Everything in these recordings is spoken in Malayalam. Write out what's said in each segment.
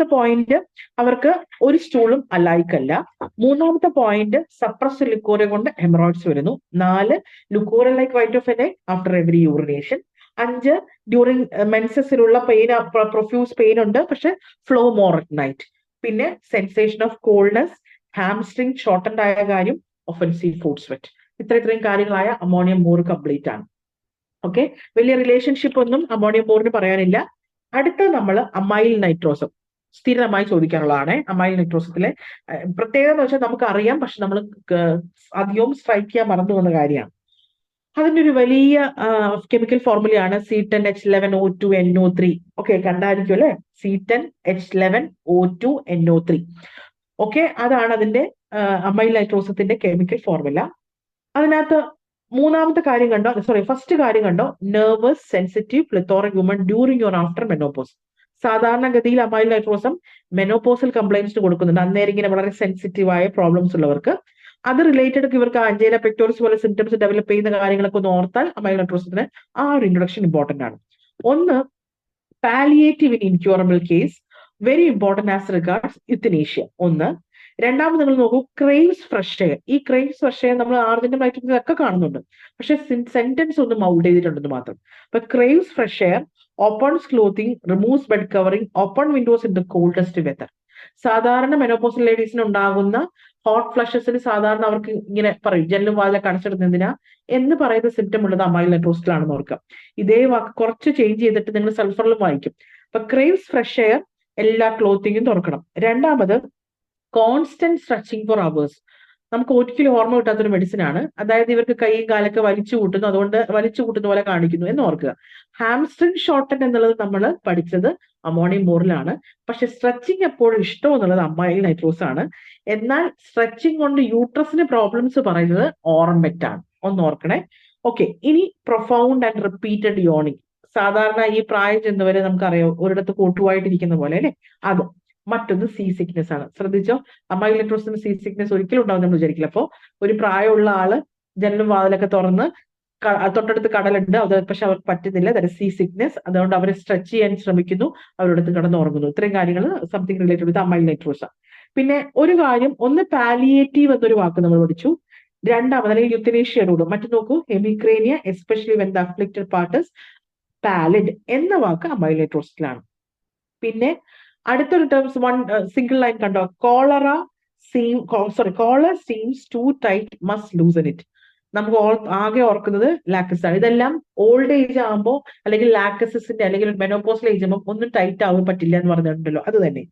രണ്ടാമത്തെ പോയിന്റ് അവർക്ക് ഒരു സ്റ്റൂളും അല്ലായിക്കല്ല. മൂന്നാമത്തെ പോയിന്റ് സപ്രസ്ഡ് ലിക്കോറെ കൊണ്ട് ഹെമറോയിഡ്സ് വരുന്നു. 4 leucorrhoea like white of an egg after every urination. 5 during മെൻസസിലുള്ള പെയിൻ, പ്രൊഫ്യൂസ് പെയിൻ ഉണ്ട്, പക്ഷെ ഫ്ലോ മോർ അറ്റ് നൈറ്റ്. പിന്നെ sensation of coldness, hamstring shortened ആയ കാര്യം, ഒഫൻസീവ് ഫുഡ് സ്വെറ്റ്. ഇത്രയും കാര്യങ്ങളായ അമോണിയം മോർ കംപ്ലീറ്റ് ആണ്. ഓക്കെ, വലിയ റിലേഷൻഷിപ്പ് ഒന്നും അമോണിയം മോറിന് പറയാനില്ല. അടുത്ത നമ്മൾ അമൈൽ നൈട്രോസം സ്ഥിരമായി ചോദിക്കാനുള്ളതാണ്. അമൈൽ നൈട്രോസത്തിലെ പ്രത്യേകത എന്ന് വെച്ചാൽ നമുക്ക് അറിയാം, പക്ഷെ നമ്മൾ അധികവും സ്ട്രൈക്ക് ചെയ്യാൻ മറന്നു വന്ന കാര്യമാണ്. അതിന്റെ ഒരു വലിയ കെമിക്കൽ ഫോർമുലയാണ് C10H11O2NO3. ഓക്കെ, കണ്ടായിരിക്കും അല്ലെ, C10H11O2NO3. ഓക്കെ, അതാണ് അതിന്റെ അമൈൽ നൈട്രോസത്തിന്റെ കെമിക്കൽ ഫോർമുല. അതിനകത്ത് മൂന്നാമത്തെ കാര്യം കണ്ടോ, ഫസ്റ്റ് കാര്യം കണ്ടോ, nervous sensitive plethoric woman during or after menopause. സാധാരണഗതിയിൽ അമൈൽ നൈട്രോസം മെനോപോസൽ കംപ്ലൈന്റ്സിന് കൊടുക്കുന്നുണ്ട്, അന്നേരം ഇങ്ങനെ വളരെ സെൻസിറ്റീവ് ആയ പ്രോബ്ലംസ് ഉള്ളവർക്ക്. അത് റിലേറ്റഡ് ഇവർക്ക് ആഞ്ചൈന പെക്ടോറിസ് പോലെ സിംറ്റംസ് ഡെവലപ്പ് ചെയ്യുന്ന കാര്യങ്ങളൊക്കെ ഒന്ന് ഓർത്താൽ അമൈൽ നൈട്രോസത്തിന് ആ ഒരു ഇൻട്രൊഡക്ഷൻ ഇമ്പോർട്ടന്റ് ആണ്. ഒന്ന്, palliative in incurable case, very important as regards euthanasia. ഒന്ന്. രണ്ടാമത് നിങ്ങൾ നോക്കൂ, ക്രേവ്സ് ഫ്രഷ് എയർ. ഈ ക്രേവ്സ് ഫ്രഷ് എയർ നമ്മൾ ആർജിന്റെ ഒക്കെ കാണുന്നുണ്ട്, പക്ഷെ സെന്റൻസ് ഒന്ന് മൗൾഡ് ചെയ്തിട്ടുണ്ടെന്ന് മാത്രം. അപ്പൊ craves fresh air, opens clothing, removes bed covering, open windows in the coldest weather. സാധാരണ മെനോപോസൽ ലേഡീസിന് ഉണ്ടാകുന്ന ഹോട്ട് ഫ്ലഷസിന് സാധാരണ അവർക്ക് ഇങ്ങനെ പറയും, ജനലും വാതിലൊക്കെ അടച്ചിടുന്നതിനാ എന്ന് പറയുന്ന സിംറ്റം ഉള്ളത് അമൈൽ നൈട്രോസിലാണെന്ന് ഓർക്കാം. ഇതേ വാക്ക് കുറച്ച് ചേഞ്ച് ചെയ്തിട്ട് നിങ്ങൾ സൾഫറിലും വായിക്കും. അപ്പൊ ക്രേവ്സ് ഫ്രഷ് എയർ, എല്ലാ ക്ലോത്തിങ്ങും തുറക്കണം. രണ്ടാമത്, കോൺസ്റ്റന്റ് സ്ട്രെച്ചിങ് ഫോർ അവേഴ്സ്. നമുക്ക് ഒരിക്കലും ഓർമ്മ കിട്ടാത്തൊരു മെഡിസിൻ ആണ്. അതായത് ഇവർക്ക് കൈയും കാലൊക്കെ വലിച്ചു കൂട്ടുന്നു, അതുകൊണ്ട് വലിച്ചു കൂട്ടുന്ന പോലെ കാണിക്കുന്നു എന്ന് ഓർക്കുക. ഹാംസ്ട്രിങ് ഷോർട്ടൻ എന്നുള്ളത് നമ്മൾ പഠിച്ചത് അമോണിയം മോറിലാണ്, പക്ഷെ സ്ട്രെച്ചിങ് എപ്പോഴും ഇഷ്ടം എന്നുള്ളത് അമൈൽ നൈട്രോസ് ആണ്. എന്നാൽ സ്ട്രെച്ചിങ് കൊണ്ട് യൂട്രസിന് പ്രോബ്ലംസ് പറയുന്നത് ഓർമെറ്റ് ആണ്, ഒന്ന് ഓർക്കണേ. ഓക്കെ, ഇനി പ്രൊഫൗണ്ട് ആൻഡ് റിപ്പീറ്റഡ് യോണിങ്. സാധാരണ ഈ പ്രായം ചെന്നവരെ നമുക്കറിയാം, ഒരിടത്ത് കൂട്ടുവായിട്ടിരിക്കുന്ന പോലെ അല്ലെ, അത്. മറ്റൊന്ന് സീ സിക്നെസ് ആണ്. ശ്രദ്ധിച്ചോ, അമൈൽ നൈട്രോസിന് സീ സിക്നെസ് ഒരിക്കലും ഉണ്ടാവും നമ്മൾ വിചാരിക്കില്ല. അപ്പോ ഒരു പ്രായമുള്ള ആള് ജനലും വാതിലൊക്കെ തുറന്ന് തൊട്ടടുത്ത് കടലുണ്ട്, അത് പക്ഷെ അവർക്ക് പറ്റുന്നില്ല, ദാറ്റ് ഈസ് സീ സിക്നെസ്. അതുകൊണ്ട് അവർ സ്ട്രെച്ച് ചെയ്യാൻ ശ്രമിക്കുന്നു, അവരോടത്ത് കിടന്ന് ഉറങ്ങുന്നു. ഇത്രയും കാര്യങ്ങൾ സംതിങ് റിലേറ്റഡ് വിത്ത് അമൈൽ നൈട്രോസ്. പിന്നെ ഒരു കാര്യം, ഒന്ന് പാലിയേറ്റീവ് എന്നൊരു വാക്ക് നമ്മൾ പഠിച്ചു. രണ്ടാമത് അല്ലെങ്കിൽ യുത്തനേഷ്യ റൂൾ. മറ്റു നോക്കൂ, hemicrania especially when the afflicted part is pallid എന്ന വാക്ക് അമൈൽ നൈട്രോസിലാണ്. പിന്നെ അടുത്തൊരു ടേംസ്, വൺ സിംഗിൾ ലൈൻ കണ്ടോ, collar seems too tight, must loosen it. നമുക്ക് ആകെ ഓർക്കുന്നത് ലാക്ടസ് ആണ്. ഇതെല്ലാം ഓൾഡ് ഏജ് ആകുമ്പോൾ അല്ലെങ്കിൽ ലാക്ടസിന്റെ അല്ലെങ്കിൽ മെനോപോസൽ ഏജ് ആകുമ്പോൾ ഒന്നും ടൈറ്റ് ആവാൻ പറ്റില്ല എന്ന് പറഞ്ഞിട്ടുണ്ടല്ലോ, അത് തന്നെ.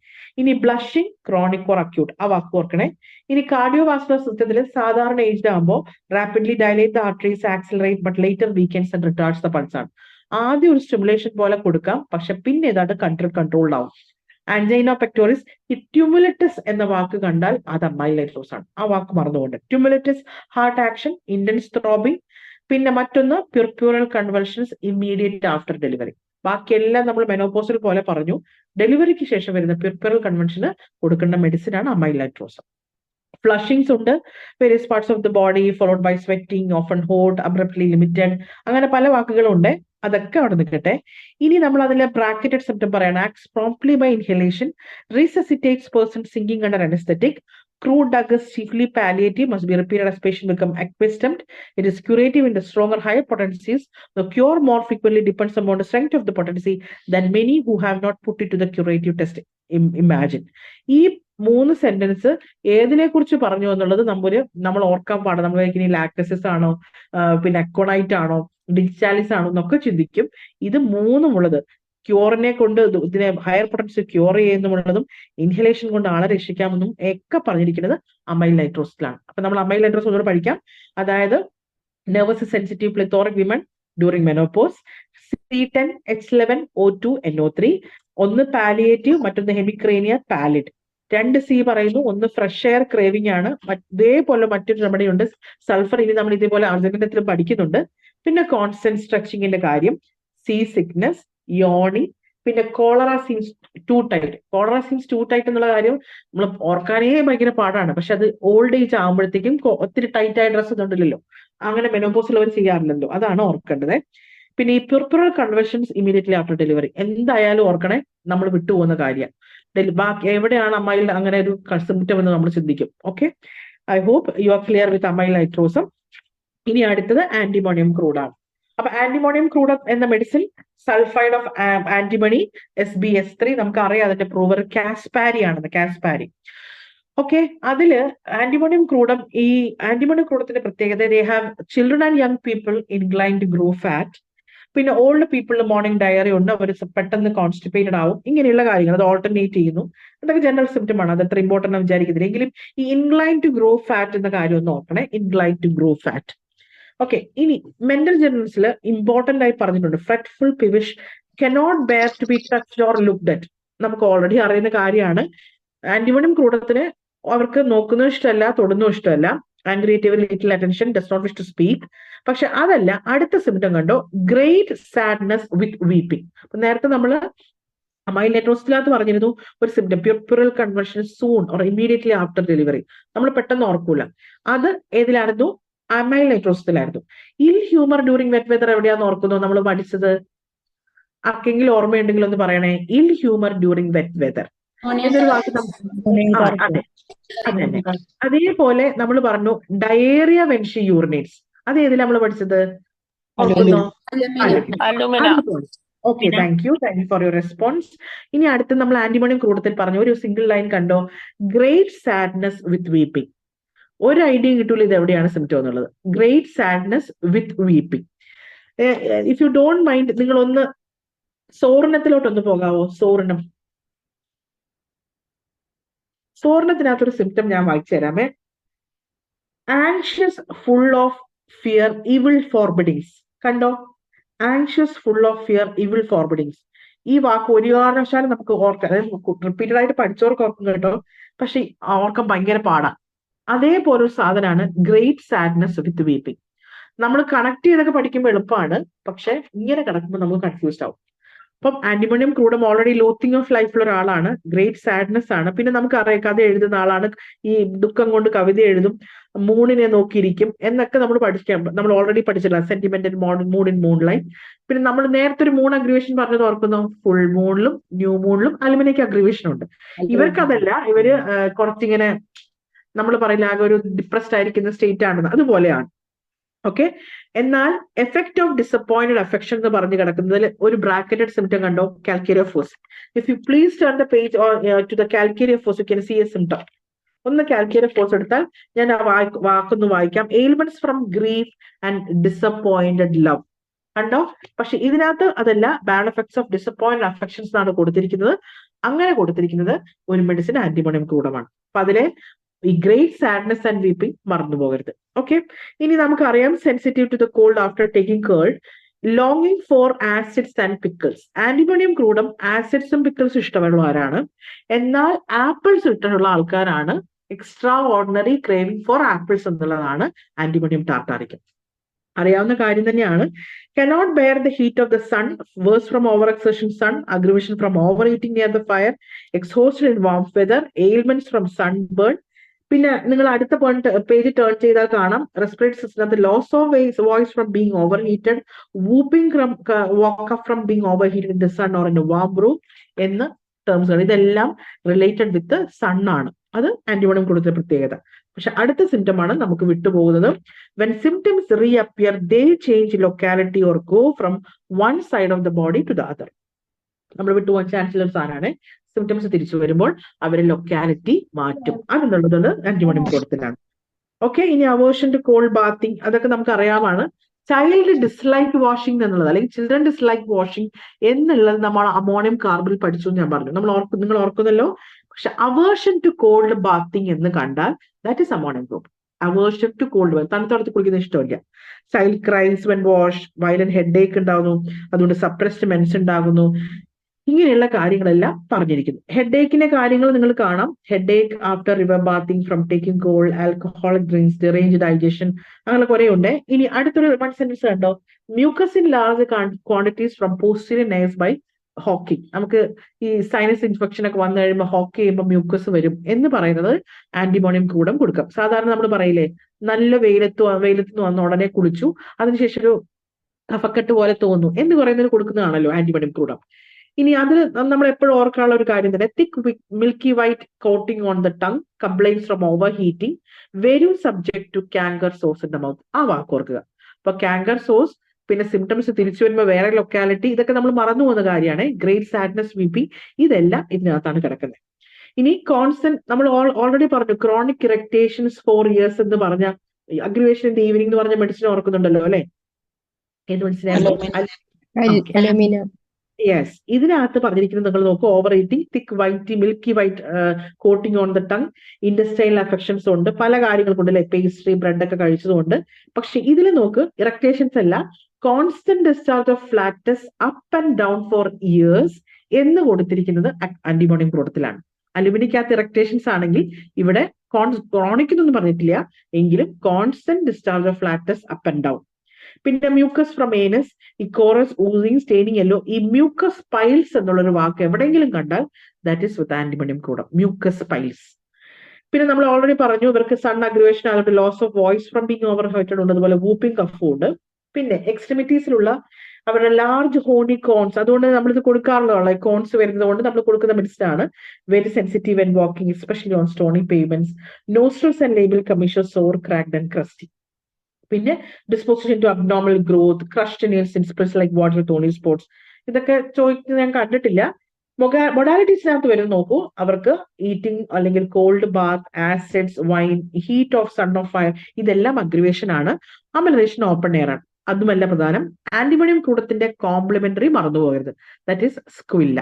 ഇനി ബ്ലഷിംഗ്, ക്രോണിക് ഓർ അക്യൂട്ട്, ആ വാക്ക് ഓർക്കണേ. ഇനി കാർഡിയോവാസ്കുലർ സിസ്റ്റത്തിൽ സാധാരണ ഏജ്ഡ് ആകുമ്പോൾ rapidly dilate the arteries, accelerate but later weekends and retards the pulse ആണ്. ആദ്യം ഒരു സ്റ്റിമുലേഷൻ പോലെ കൊടുക്കാം, പക്ഷെ പിന്നെ ഏതാണ്ട് കൺട്രോൾഡ് ആവും. ആൻജൈന പെക്ടോറിസ്, ഈ ട്യൂമുലറ്റസ് എന്ന വാക്ക് കണ്ടാൽ അത് അമൈൽ നൈട്രോസ് ആണ്, ആ വാക്ക് മറന്നുകൊണ്ട്. ട്യൂമുലറ്റസ്, ഹാർട്ട് ആക്ഷൻ, ഇന്റൻസ് ത്രോബിംഗ്. പിന്നെ മറ്റൊന്ന് പ്യൂറൽ കൺവൾഷൻസ് ഇമ്മീഡിയറ്റ് ആഫ്റ്റർ ഡെലിവറി. ബാക്കിയെല്ലാം നമ്മൾ മെനോപോസിൽ പോലെ പറഞ്ഞു. ഡെലിവറിക്ക് ശേഷം വരുന്ന പ്യൂറൽ കൺവൾഷന് കൊടുക്കേണ്ട മെഡിസിൻ ആണ് അമൈൽ നൈട്രോസ്. ഫ്ലഷിങ്സ് ഉണ്ട്, various parts of the body followed by sweating, often hot, abruptly limited, അങ്ങനെ പല വാക്കുകളും ഉണ്ട്. അതൊക്കെ അവിടെ നിൽക്കട്ടെ. ഇനി നമ്മൾ അതിലെ ബ്രാക്കറ്റഡ് സിംറ്റം പറയണം. Acts promptly by inhalation, resuscitates person sinking under anaesthetic. Crude drug is chiefly palliative, must be repeated as patient become accustomed. It is curative in the stronger, higher potencies. The cure more frequently depends upon the strength of the potency than many who have not put it to the curative test. Imagine. ഈ 3 സെന്റൻസ് ഏതിനെ കുറിച്ച് പറഞ്ഞു എന്നുള്ളത് നമ്മൾ ഓർക്കാൻ പാടില്ല. നമ്മൾ ഇനി ലാക്ടസിസ് ആണോ, പിന്നെ അക്കോണൈറ്റ് ആണോ, ഡിജിറ്റാലിസ് ആണോ എന്നൊക്കെ ചിന്തിക്കും. ഇത് 3 ഉള്ളത് ക്യൂറിനെ കൊണ്ട് ഇതിനെ ഹയർ പൊട്ടൻസി ക്യൂർ ചെയ്യുന്നുള്ളതും ഇൻഹലേഷൻ കൊണ്ട് ആളെ രക്ഷിക്കാമെന്നും ഒക്കെ പറഞ്ഞിരിക്കുന്നത് അമൈൽ നൈട്രോസിലാണ്. അപ്പൊ നമ്മൾ അമൈൽ നൈട്രോസ് ഒന്നുകൂടെ പഠിക്കാം. അതായത് nervous sensitive plethoric women during menopause, C10H11O2NO3. ഒന്ന് പാലിയേറ്റീവ്, മറ്റൊന്ന് ഹെമിക്രേനിയ പാലിഡ്. 2 C പറയുന്നു. ഒന്ന് ഫ്രഷ് എയർ ക്രേവിംഗ് ആണ്. ഇതേപോലെ മറ്റൊരു റെമഡി ഉണ്ട്, സൾഫർ. ഇനി നമ്മൾ ഇതേപോലെ അർജന്റീനത്തിലും പഠിക്കുന്നുണ്ട്. പിന്നെ കോൺസ്റ്റന്റ് സ്ട്രെച്ചിങ്ങിന്റെ കാര്യം, സീ സിക്നെസ്, യോണി. പിന്നെ collar seems too tight. Collar seems too tight എന്നുള്ള കാര്യം നമ്മൾ ഓർക്കാനേ ഭയങ്കര പാടാണ്. പക്ഷെ അത് ഓൾഡ് ഏജ് ആകുമ്പോഴത്തേക്കും ഒത്തിരി ടൈറ്റ് ആയ ഡ്രസ്സ് ഇതുണ്ടല്ലോ, അങ്ങനെ മെനോപോസിൽ അവർ ചെയ്യാറില്ലല്ലോ, അതാണ് ഓർക്കേണ്ടത്. പിന്നെ ഈ പ്യൂറൽ കൺവെർഷൻസ് ഇമീഡിയറ്റ്ലി ആഫ്റ്റർ ഡെലിവറി എന്തായാലും ഓർക്കണേ, നമ്മൾ വിട്ടുപോകുന്ന കാര്യം. ബാക്കി എവിടെയാണ് അമൈൽ അങ്ങനെ ഒരു സിംറ്റം എന്ന് നമ്മൾ ചിന്തിക്കും. Okay, I hope you are clear with amyl nitrosum. ഇനി അടുത്തത് ആന്റിമോണിയം ക്രൂഡ് ആണ്. അപ്പൊ ആന്റിമോണിയം ക്രൂഡ് എന്ന medicine sulphide of antimony SBS3, നമുക്ക് അറിയാം അതിന്റെ പ്രൂവർ കാസ്പാരി ആണെന്ന്, കാസ്പാരി. ഓക്കെ, അതില് ആന്റിമോണിയം ക്രൂഡം, ഈ ആന്റിമോണിയം ക്രൂഡത്തിന്റെ പ്രത്യേകത they have children and young people incline to grow fat. പിന്നെ ഓൾഡ് പീപ്പിളിന് മോർണിംഗ് ഡയറി ഉണ്ട്, അവർ പെട്ടെന്ന് കോൺസ്റ്റിപ്പേറ്റഡ് ആവും, ഇങ്ങനെയുള്ള കാര്യങ്ങൾ അത് ഓൾട്ടർനേറ്റ് ചെയ്യുന്നു. അതൊക്കെ ജനറൽ സിംറ്റം ആണ്, അത് അത്ര ഇമ്പോർട്ടന്റ് ആണ് വിചാരിക്കുന്നില്ല. എങ്കിലും ഈ ഇൻക്ലൈൻ ടു ഗ്രോ ഫാറ്റ് എന്ന കാര്യം ഒന്ന് നോക്കണേ, incline to grow fat. Okay, ഇനി മെന്റൽ ജേർണൽസിൽ ഇമ്പോർട്ടന്റ് ആയി പറഞ്ഞിട്ടുണ്ട് fretful peevish cannot bear to be touched or looked at. നമുക്ക് ഓൾറെഡി അറിയുന്ന കാര്യമാണ്. ആന്റിമോണിയം ക്രൂഡത്തിന് അവർക്ക് നോക്കുന്നത് ഇഷ്ടമല്ല, തൊടുന്നതും ഇഷ്ടമല്ല. ആംഗ്രിയേറ്റീവ് little attention, does not wish to speak. പക്ഷെ അതല്ല, അടുത്ത സിംറ്റം കണ്ടോ, ഗ്രേറ്റ് സാഡ്നെസ് വിത്ത് വീപ്പിംഗ്. നേരത്തെ നമ്മൾ അമൈൽ നൈട്രോസിനകത്ത് പറഞ്ഞിരുന്നു ഒരു symptom puerperal convulsion soon or immediately after delivery. നമ്മൾ പെട്ടെന്ന് ഓർക്കൂല. അത് ഏതിലായിരുന്നു? അമൈൽ നൈട്രോസിലായിരുന്നു. ഇൽ ഹ്യൂമർ ഡ്യൂറിംഗ് വെറ്റ് വെതർ എവിടെയാന്ന് ഓർക്കുന്നു? നമ്മൾ പഠിച്ചത് ആർക്കെങ്കിലും ഓർമ്മയുണ്ടെങ്കിൽ ഒന്ന് പറയണേ. ഇൽ ഹ്യൂമർ ഡ്യൂറിംഗ് വെറ്റ് വെതർ എന്നൊരു വാക്ക് അതെ, അതന്നെ. അതേപോലെ നമ്മൾ പറഞ്ഞു ഡയേറിയ വെൻ ഷി യൂറിനേറ്റ്സ്. അത് ഏതിൽ നമ്മൾ പഠിച്ചത് ഓർക്കുന്നോ? Okay, thank you for your response. ഇനി അടുത്ത് നമ്മൾ ആന്റിമോണിയം ക്രൂഡത്തിൽ പറഞ്ഞു ഒരു സിംഗിൾ ലൈൻ കണ്ടോ, ഗ്രേറ്റ് സാഡ്നെസ് വിത്ത് വീപ്പിംഗ്. ഒരു ഐഡിയയും കിട്ടൂല ഇത് എവിടെയാണ് സിംറ്റം എന്നുള്ളത്. Great sadness with weeping. If you don't mind, നിങ്ങൾ ഒന്ന് സോർണത്തിലോട്ടൊന്ന് പോകാവോ? സോർണത്തിനകത്തൊരു സിംറ്റം ഞാൻ വായിച്ചു തരാമേ. Anxious full of fear evil forebodings. കണ്ടോ? Anxious full of fear evil forebodings. ഈ വാക്ക് ഒരു കാരണവശാലും നമുക്ക് ഓർക്കാം, അതായത് റിപ്പീറ്റഡ് ആയിട്ട് പഠിച്ചവർക്ക് ഓർക്കും കേട്ടോ, പക്ഷെ ഓർക്കാൻ ഭയങ്കര പാടാ. അതേപോലെ ഒരു സാധനമാണ് ഗ്രേറ്റ് സാഡ്നെസ് വിത്ത് വീപ്പിംഗ്. നമ്മൾ കണക്ട് ചെയ്തൊക്കെ പഠിക്കുമ്പോൾ എളുപ്പമാണ്, പക്ഷെ ഇങ്ങനെ കിടക്കുമ്പോൾ നമുക്ക് കൺഫ്യൂസ്ഡ് ആവും. അപ്പം ആന്റിമോണിയം ക്രൂഡം ഓൾറെഡി ലോത്തിങ് ഓഫ് ലൈഫിലുള്ള ഒരാളാണ്, ഗ്രേറ്റ് സാഡ്നെസ് ആണ്. പിന്നെ നമുക്ക് അറിയാം കഥ എഴുതുന്ന ആളാണ്, ഈ ദുഃഖം കൊണ്ട് കവിത എഴുതും, മൂണിനെ നോക്കിയിരിക്കും എന്നൊക്കെ നമ്മൾ ഓൾറെഡി പഠിച്ചിട്ടില്ല, sentimental moon in moon line. പിന്നെ നമ്മൾ നേരത്തെ ഒരു മൂൺ അഗ്രിവേഷൻ പറഞ്ഞത് ഓർക്കുന്നു, ഫുൾ മൂണിലും ന്യൂ മൂണിലും അലുമിനയ്ക്ക് അഗ്രിവേഷൻ ഉണ്ട്. ഇവർക്കതല്ല, ഇവര് കുറച്ചിങ്ങനെ നമ്മൾ പറയില്ല ആകെ ഒരു ഡിപ്രസ്ഡ് ആയിരിക്കുന്ന സ്റ്റേറ്റ് ആണെന്ന്, അതുപോലെയാണ്. ഓക്കെ, എന്നാൽ എഫക്ട് ഓഫ് ഡിസപ്പോയിന്റഡ് അഫെക്ഷൻ എന്ന് പറഞ്ഞു കിടക്കുന്നതിൽ ഒരു ബ്രാക്കറ്റഡ് സിംറ്റം കണ്ടോ, calcarea phos. If you please turn the page to the calcarea phos, you can see a symptom. ഒന്ന് കാൽക്കേരിയോഫോസ് എടുത്താൽ ഞാൻ ആ വാക്കൊന്ന് വായിക്കാം. Ailments from grief and disappointed love. കണ്ടോ? പക്ഷെ ഇതിനകത്ത് അതല്ല, bad effects of disappointed affections എന്നാണ് കൊടുത്തിരിക്കുന്നത്. അങ്ങനെ കൊടുത്തിരിക്കുന്നത് ഒരു മെഡിസിൻ ആന്റിമോണിയം ക്രൂഡമാണ്. അപ്പൊ അതിലെ ഈ ഗ്രേറ്റ് സാഡ്നെസ് ആൻഡ് വീപ്പിംഗ് മറന്നു പോകരുത്. ഓക്കെ, ഇനി നമുക്കറിയാം sensitive to the cold after taking cold, ലോങ്ങിങ് for acids and pickles. Antimonium crudum ആസിഡ്സും പിക്കിൾസും ഇഷ്ടമുള്ള ആരാണ്, എന്നാൽ ആപ്പിൾസ് ഇഷ്ടമുള്ള ആൾക്കാരാണ് extraordinary craving for apples എന്നുള്ളതാണ് ആന്റിമോണിയം ടാർട്ടാറിക്ക്. അറിയാവുന്ന കാര്യം തന്നെയാണ്. cannot bear the heat of the sun, worse from overexertion sun, aggravation from overeating near the fire, exhausted in warm weather, ailments from sunburn. പിന്നെ നിങ്ങൾ അടുത്ത പേജ് ടേൺ ചെയ്താൽ കാണാം respiratory system, loss of voice from being overheated, whooping from being overheated in the sun or in a warm room എന്ന ടേംസ് ആണ്. ഇതെല്ലാം റിലേറ്റഡ് വിത്ത് സൺ ആണ്. അത് ആന്റിമോണിയം കൊടുത്ത പ്രത്യേകത. പക്ഷെ അടുത്ത സിംറ്റം ആണ് നമുക്ക് വിട്ടുപോകുന്നത്. When symptoms reappear they change locality or go from one side of the body to the other. നമ്മൾ വിട്ടുപോകാൻ ചാൻസ് ഉള്ള ഒരു സാധനമാണ്. സിംറ്റംസ് തിരിച്ചു വരുമ്പോൾ അവരെ ലൊക്കാലിറ്റി മാറ്റും. അതെന്നുള്ളത് ആന്റിമോണിയം ക്രൂഡത്തിലാണ്. ഓക്കെ, ഇനി അവേർഷൻ ടു കോൾഡ് ബാത്തിങ്, അതൊക്കെ നമുക്ക് അറിയാമാണ്. ചൈൽഡ് ഡിസ്ലൈക്ക് വാഷിംഗ് എന്നുള്ളത്, അല്ലെങ്കിൽ ചിൽഡ്രൻ ഡിസ്ലൈക്ക് വാഷിംഗ് എന്നുള്ളത് നമ്മൾ അമോണിയം കാർബിൽ പഠിച്ചു ഞാൻ പറഞ്ഞു, നിങ്ങൾ ഓർക്കുന്നല്ലോ. പക്ഷെ അവേർഷൻ ടു കോൾഡ് ബാത്തിങ് എന്ന് കണ്ടാൽ that is ammonium group. Aversion to cold, തണുത്തടത്ത് കുളിക്കുന്ന ഇഷ്ടമില്ല. Child cries when wash, violent headache ഉണ്ടാകുന്നു, അതുകൊണ്ട് സപ്രസ്ഡ് മെൻസ് ഉണ്ടാകുന്നു. ഇങ്ങനെയുള്ള കാര്യങ്ങളെല്ലാം പറഞ്ഞിരിക്കുന്നു. ഹെഡ് ഏക്കിന്റെ കാര്യങ്ങൾ നിങ്ങൾ കാണാം. Headache after river bathing, from taking cold, alcoholic drinks, derange digestion, അങ്ങനെ കുറെ ഉണ്ട്. ഇനി അടുത്തൊരു വൺ സെന്റൻസ് കണ്ടോ, mucus in large quantities from posterior nares by hawking. നമുക്ക് ഈ സൈനസ് ഇൻഫെക്ഷൻ ഒക്കെ വന്നു കഴിയുമ്പോൾ ഹോക്ക് ചെയ്യുമ്പോൾ മ്യൂക്കസ് വരും എന്ന് പറയുന്നത് ആന്റിമോണിയം ക്രൂഡം കൊടുക്കാം. സാധാരണ നമ്മൾ പറയില്ലേ, നല്ല വെയിലത്ത് വന്ന് ഉടനെ കുളിച്ചു, അതിനുശേഷം ഒരു കഫക്കെട്ട് പോലെ തോന്നുന്നു എന്ന് പറയുന്നതിന് കൊടുക്കുന്നതാണല്ലോ ആന്റിമോണിയം ക്രൂഡം. ഇനി അതിൽ നമ്മൾ എപ്പോഴും ഓർക്കാനുള്ള ഒരു കാര്യം തന്നെ, thick milky white coating on the tongue complaints from overheating very subject to canker സോസ് ഇൻ ദ മൗത്ത്. ആ വാക്ക് ഓർക്കുക. അപ്പൊ കാങ്കർ സോസ്, പിന്നെ സിംറ്റംസ് തിരിച്ചു വരുമ്പോൾ വേറെ ലൊക്കാലിറ്റി, ഇതൊക്കെ നമ്മൾ മറന്നു പോകുന്ന കാര്യമാണ്. ഗ്രേറ്റ് സാഡ്നസ്, BP, ഇതെല്ലാം ഇതിനകത്താണ് കിടക്കുന്നത്. ഇനി കോൺസ്റ്റന്റ്, നമ്മൾ ഓൾറെഡി പറഞ്ഞു ക്രോണിക് ഇറിറ്റേഷൻസ് 4 years എന്ന് പറഞ്ഞ അഗ്രിവേഷൻ ഇൻ ദ ഈവനിംഗ് എന്ന് പറഞ്ഞ മെഡിസിൻ ഓർക്കുന്നുണ്ടല്ലോ അല്ലെ? ഏത് മെഡിസിനായിരുന്നു? യെസ്. ഇതിനകത്ത് പറഞ്ഞിരിക്കുന്നത് നിങ്ങൾ നോക്കൂ, overeating, thick white milky white coating on the tongue, intestinal affections ഉണ്ട്, പല കാര്യങ്ങൾ കൊണ്ടല്ലേ, പേസ്ട്രി ബ്രെഡ് ഒക്കെ കഴിച്ചതുകൊണ്ട്. പക്ഷെ ഇതിൽ നോക്ക്, ഇറക്ടേഷൻസ് അല്ല, constant discharge of flatus up and down for years എന്ന് കൊടുത്തിരിക്കുന്നത് ആന്റിമോണിയം ക്രൂഡത്തിലാണ്. അലുമിനിക്കകത്ത് ഇറക്ടേഷൻസ് ആണെങ്കിൽ ഇവിടെ ക്രോണിക് എന്നൊന്നും പറഞ്ഞിട്ടില്ല, എങ്കിലും constant discharge of flatus up and down. പിന്നെ mucus from anus, ichorous, oozing, staining yellow. ഈ മ്യൂക്കസ് പൈൽസ് എന്നുള്ളൊരു വാക്ക് എവിടെയെങ്കിലും കണ്ടാൽ that is with antimonium crudum, mucus piles. പിന്നെ നമ്മൾ ഓൾറെഡി പറഞ്ഞു ഇവർക്ക് സൺ അഗ്രിവേഷൻ ആയതുകൊണ്ട് loss of voice from being overheated ഉണ്ട്, അതുപോലെ വൂപ്പിംഗ് കഫും ഉണ്ട്. പിന്നെ എക്സ്ട്രിമിറ്റീസിലുള്ള അവരുടെ ലാർജ് ഹോണി കോൺസ്, അതുകൊണ്ട് നമ്മളിത് കൊടുക്കാറുള്ള കോൺസ് വരുന്നത് കൊണ്ട് നമ്മൾ കൊടുക്കുന്ന മെഡിസിൻ ആണ്. Very sensitive and walking, especially on stony pavements. Nostrils and labial commissures sore, cracked and crusty. പിന്നെ disposition to abnormal growth, crushed nails in splits like water horny spots. ഇതൊക്കെ ചോദിക്കുന്നത് ഞാൻ കണ്ടിട്ടില്ല. മൊഡാലിറ്റീസിനകത്ത് വരുന്നത് നോക്കൂ, അവർക്ക് ഈറ്റിംഗ് അല്ലെങ്കിൽ cold bath, acids, wine, heat of sun of fire, ഇതെല്ലാം അഗ്രിവേഷൻ ആണ്. അമലറേഷൻ ഓപ്പൺ എയർ ആണ്. അതുമല്ല പ്രധാനം, ആന്റിമോണിയം ക്രൂഡത്തിന്റെ കോംപ്ലിമെന്ററി മറന്നുപോകരുത്, ദാറ്റ് ഈസ് സ്ക്വില്ല.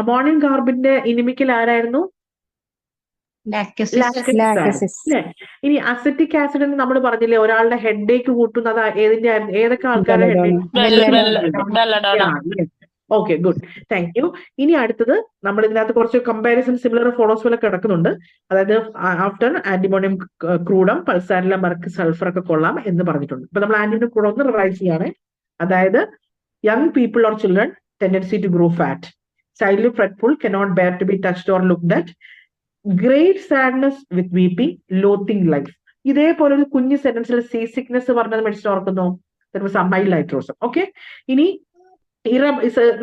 അമോണിയം കാർബിന്റെ ഇനിമിക്കൽ ആരായിരുന്നു? ഇനി അസറ്റിക് ആസിഡ് എന്ന് നമ്മൾ പറഞ്ഞില്ലേ, ഒരാളുടെ ഹെഡേക്ക് കൂട്ടുന്നത് ഏതൊക്കെ ആൾക്കാരുടെ headache? Okay, good, thank you. ഇനി അടുത്തത് നമ്മൾ ഇതിനകത്ത് കുറച്ച് കമ്പാരിസൺ സിമിലർ ഫോളോസ് പോലെ കിടക്കുന്നുണ്ട്. അതായത് ആഫ്റ്റർ ആന്റിമോണിയം ക്രൂഡം പൾസാരില, മർക്ക്, സൾഫർ ഒക്കെ കൊള്ളാം എന്ന് പറഞ്ഞിട്ടുണ്ട്. ഇപ്പൊ നമ്മൾ ആന്റിമോണിയം ക്രൂഡം ഒന്ന് റിവൈസ് ചെയ്യാണ്. അതായത് young people or children tendency to grow fat, child fretful, cannot bear to be touched or looked at, great sadness with weeping, loathing life. ഇതേപോലെ ഒരു കുഞ്ഞു സെന്റൻസിൽ സീ സിക്നെസ് പറഞ്ഞത് മെഡിസിൻ ഓർക്കുന്നു, അമൈലൈട്രോസം. ഓക്കെ, ഇനി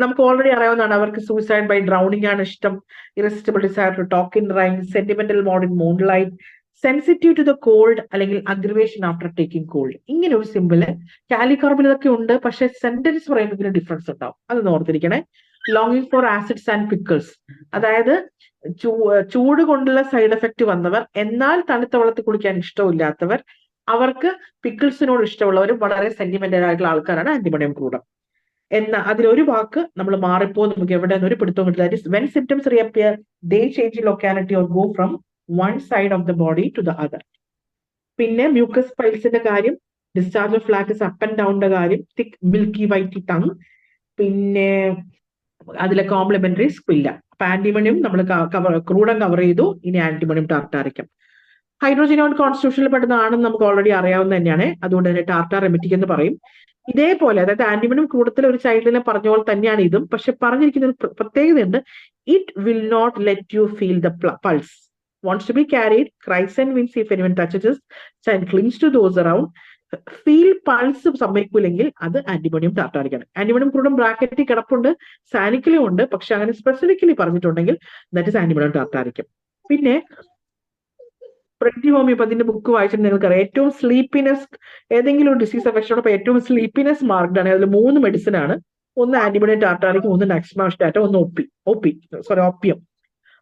നമുക്ക് ഓൾറെഡി അറിയാവുന്നതാണ്, അവർക്ക് സൂയിസൈഡ് ബൈ ഡ്രൗണിംഗ് ആണ് ഇഷ്ടം, irresistible desire to talk in rhyme, sentimental mood in moonlight, sensitive to the cold അല്ലെങ്കിൽ അഗ്രിവേഷൻ ആഫ്റ്റർ ടേക്കിംഗ് കോൾഡ്. ഇങ്ങനെ ഒരു സിമ്പിള് കാലികാർബിൽ ഇതൊക്കെ ഉണ്ട്, പക്ഷെ സെന്റൻസ് പറയുമ്പോൾ ഡിഫറൻസ് ഉണ്ടാവും, അതൊന്ന് ഓർത്തിരിക്കണേ. ലോങ്ങിങ് ഫോർ ആസിഡ്സ് ആൻഡ് പിക്കിൾസ്, അതായത് ചൂട് കൊണ്ടുള്ള സൈഡ് എഫക്റ്റ് വന്നവർ, എന്നാൽ തണുത്ത വെള്ളത്തിൽ കുടിക്കാൻ ഇഷ്ടമില്ലാത്തവർ, അവർക്ക് പിക്കിൾസിനോട് ഇഷ്ടമുള്ളവരും വളരെ സെന്റിമെന്റൽ ആയിട്ടുള്ള ആൾക്കാരാണ് ആന്റിമോണിയം ക്രൂഡം. എന്നാൽ അതിലൊരു വാക്ക് നമ്മൾ മാറിപ്പോ നമുക്ക് എവിടെ ഒരു പിടുത്തവും കിട്ടില്ല. That is when symptoms reappear they change locality or go from one side of the body to the other. പിന്നെ മ്യൂക്കസ് പൈൽസിന്റെ കാര്യം, discharge of flatus up and ഡൗണിന്റെ കാര്യം, തിക്ക് മിൽക്കി വൈറ്റ് ടങ്, പിന്നെ അതിലെ കോംപ്ലിമെന്ററി സ്ക്വില്ല. അപ്പൊ ആന്റിമോണിയം നമ്മൾ ക്രൂഡം കവർ ചെയ്തു. ഇനി ആന്റിമോണിയം ടാർട്ടാറിക്കം. ഹൈഡ്രോജനോൺ കോൺസ്റ്റിറ്റ്യൂഷനിൽ പെടുന്നതാണെന്ന് നമുക്ക് ഓൾറെഡി അറിയാവുന്ന തന്നെയാണ്, അതുകൊണ്ട് തന്നെ ടാർട്ടാർ എമിറ്റിക് എന്ന് പറയും. ഇതേപോലെ അതായത് ആന്റിമോണിയം ക്രൂഡത്തിൽ ഒരു ചൈൽഡിനെ പറഞ്ഞ പോലെ തന്നെയാണ് ഇതും, പക്ഷെ പറഞ്ഞിരിക്കുന്ന ഒരു പ്രത്യേകതയുണ്ട്. It will not let you feel the pulse, wants to be carried, cries and wins if anyone touches us, and clings to those around. Feel pulse സമ്മതിക്കൂലെങ്കിൽ അത് ആന്റിമോണിയം ടാർട്ടാറിക്കാണ്. ആന്റിമോണിയം ക്രൂഡം ബ്രാക്കറ്റിൽ കിടപ്പുണ്ട്, സാനിക്കലും ഉണ്ട്, പക്ഷെ അങ്ങനെ സ്പെസിഫിക്കലി പറഞ്ഞിട്ടുണ്ടെങ്കിൽ ദാറ്റ് ഇസ് ആന്റിമോണിയം ടാർട്ടാറിക്കം. പിന്നെ ഹോമിയോപ്പതിന്റെ ബുക്ക് വായിച്ചിട്ട് നിങ്ങൾക്കറിയാം, ഏറ്റവും സ്ലീപ്പിനെസ്, ഏതെങ്കിലും ഒരു ഡിസീസ് അഫെക്ഷനോടൊപ്പം ഏറ്റവും സ്ലീപ്പിനെസ് മാർക്ഡ് ആണ്. അതിൽ 3 മെഡിസിൻ ആണ്, ഒന്ന് ആന്റിമോണിയം ടാർട്ടാറിക്കം, ഒന്ന് നക്സ്മാസ്റ്റാറ്റ, ഒന്ന് ഓപ്പിയം.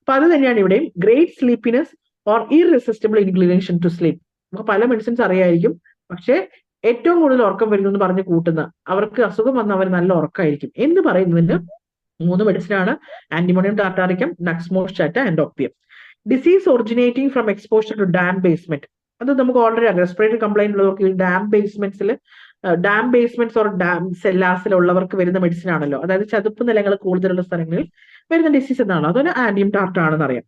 അപ്പൊ അത് തന്നെയാണ് ഇവിടെയും, great sleepiness or irresistible inclination to sleep. നമുക്ക് പല മെഡിസിൻസ് അറിയായിരിക്കും, പക്ഷെ ഏറ്റവും കൂടുതൽ ഉറക്കം വരുന്നു എന്ന് പറഞ്ഞ് കൂട്ടുന്ന, അവർക്ക് അസുഖം വന്ന അവർ നല്ല ഉറക്കമായിരിക്കും എന്ന് പറയുന്നതിന് 3 മെഡിസിൻ ആണ്, ആന്റിമോണിയം ടാർട്ടാറിക്കം, നക്സ്മോസ്റ്റാറ്റ and opium. Disease originating from exposure to damp basement, അത് നമുക്ക് ഓൾറെഡി അറിയാം. റെസ്പിറേറ്ററി കംപ്ലൈന്റ് ഉള്ളവർക്ക് ഡാം ബേസ്മെന്റ്സ് ഓർ ഡാം സെല്ലാസിലുള്ളവർക്ക് വരുന്ന മെഡിസിൻ ആണല്ലോ, അതായത് ചതുപ്പ് നിലങ്ങൾ കൂടുതലുള്ള സ്ഥലങ്ങളിൽ വരുന്ന ഡിസീസ് എന്നാണ്, അതൊരു ആന്റിയം ടാർട്ട് ആണെന്ന് അറിയാം.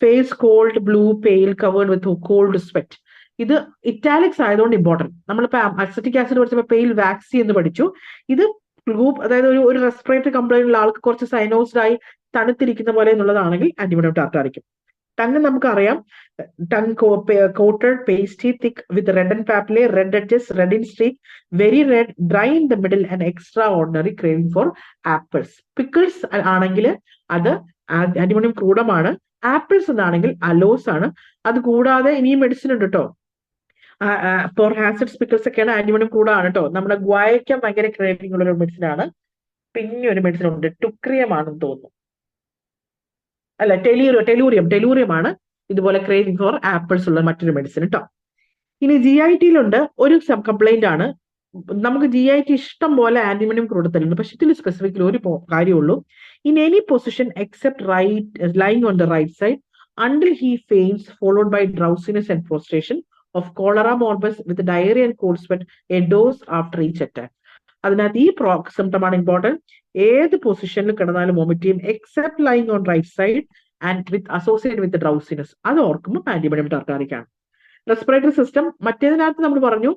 Face cold, blue, pale, covered with cold sweat. ഇത് ഇറ്റാലിക്സ് ആയതുകൊണ്ട് ഇമ്പോർട്ടന്റ്. നമ്മളിപ്പോ അസറ്റിക് ആസിഡ് പഠിച്ചപ്പോൾ പെയിൽ വാക്സി എന്ന് പഠിച്ചു. ഇത് ഗ്രൂപ്പ്, അതായത് ഒരു റെസ്പിറേറ്ററി കംപ്ലൈന്റ് ഉള്ള ആൾക്ക് കുറച്ച് സൈനോസ്ഡ് ആയി തണുത്തിരിക്കുന്ന പോലെ എന്നുള്ളതാണെങ്കിൽ ആന്റിമോണിയം ടാർട്ടാറിക്കും. ടങ് നമുക്കറിയാം, tongue coated, pasty, thick with reddened papillae, red edges, red in streak, very red, dry in the middle and extraordinary craving for apples. Pickles ആണെങ്കിൽ അത് ആന്റിമോണിയം ക്രൂഡമാണ്. ആപ്പിൾസ് എന്നാണെങ്കിൽ അലോസ് ആണ്. അത് കൂടാതെ ഇനിയും മെഡിസിൻ ഉണ്ട് കേട്ടോ. ഫോർ ഹാസിഡ്സ് പിക്കിൾസ് ഒക്കെയാണ് ആന്റിമോണിയം ക്രൂഡാണ് കേട്ടോ. നമ്മുടെ ഗ്വായയ്ക്ക് ഭയങ്കര ക്രേവിംഗ് ഉള്ള ഒരു മെഡിസിൻ ആണ്. പിന്നെ ഒരു മെഡിസിൻ ഉണ്ട്, ടുക്രിയം ആണെന്ന് തോന്നുന്നു, അല്ല ടെലൂറിയം ആണ് ഇതുപോലെ ക്രേവിംഗ് ഫോർ ആപ്പിൾസ് ഉള്ള മറ്റൊരു മെഡിസിൻ കേട്ടോ. ഇനി GIT-യിലുണ്ട് ഒരു സബ് കംപ്ലൈന്റ് ആണ്. നമുക്ക് GIT ഇഷ്ടം പോലെ ആന്റിമോണിയം ക്രൂഡ് തരുന്നുണ്ട്, പക്ഷെ ഇതിൽ സ്പെസിഫിക്കലി ഒരു കാര്യമുള്ളൂ. In any position except lying on the right side until he faints, followed by drowsiness and prostration of cholera morbus with diarrhea and cold sweat, a dose after each attack. അതിനകത്ത് ഈ സിംറ്റം ആണ് ഇമ്പോർട്ടൻറ്റ്. ഏത് പൊസിഷനിൽ കിടന്നാലും വോമിറ്റ് ചെയ്യും, except lying on right side and with associate with drowsiness. അത് ഓർക്കുമ്പോൾ ആന്റിമോണിയം ടാർട്ടാറിക്കാണ്. റെസ്പിറേറ്ററി സിസ്റ്റം മറ്റേതിനകത്ത് നമ്മൾ പറഞ്ഞു,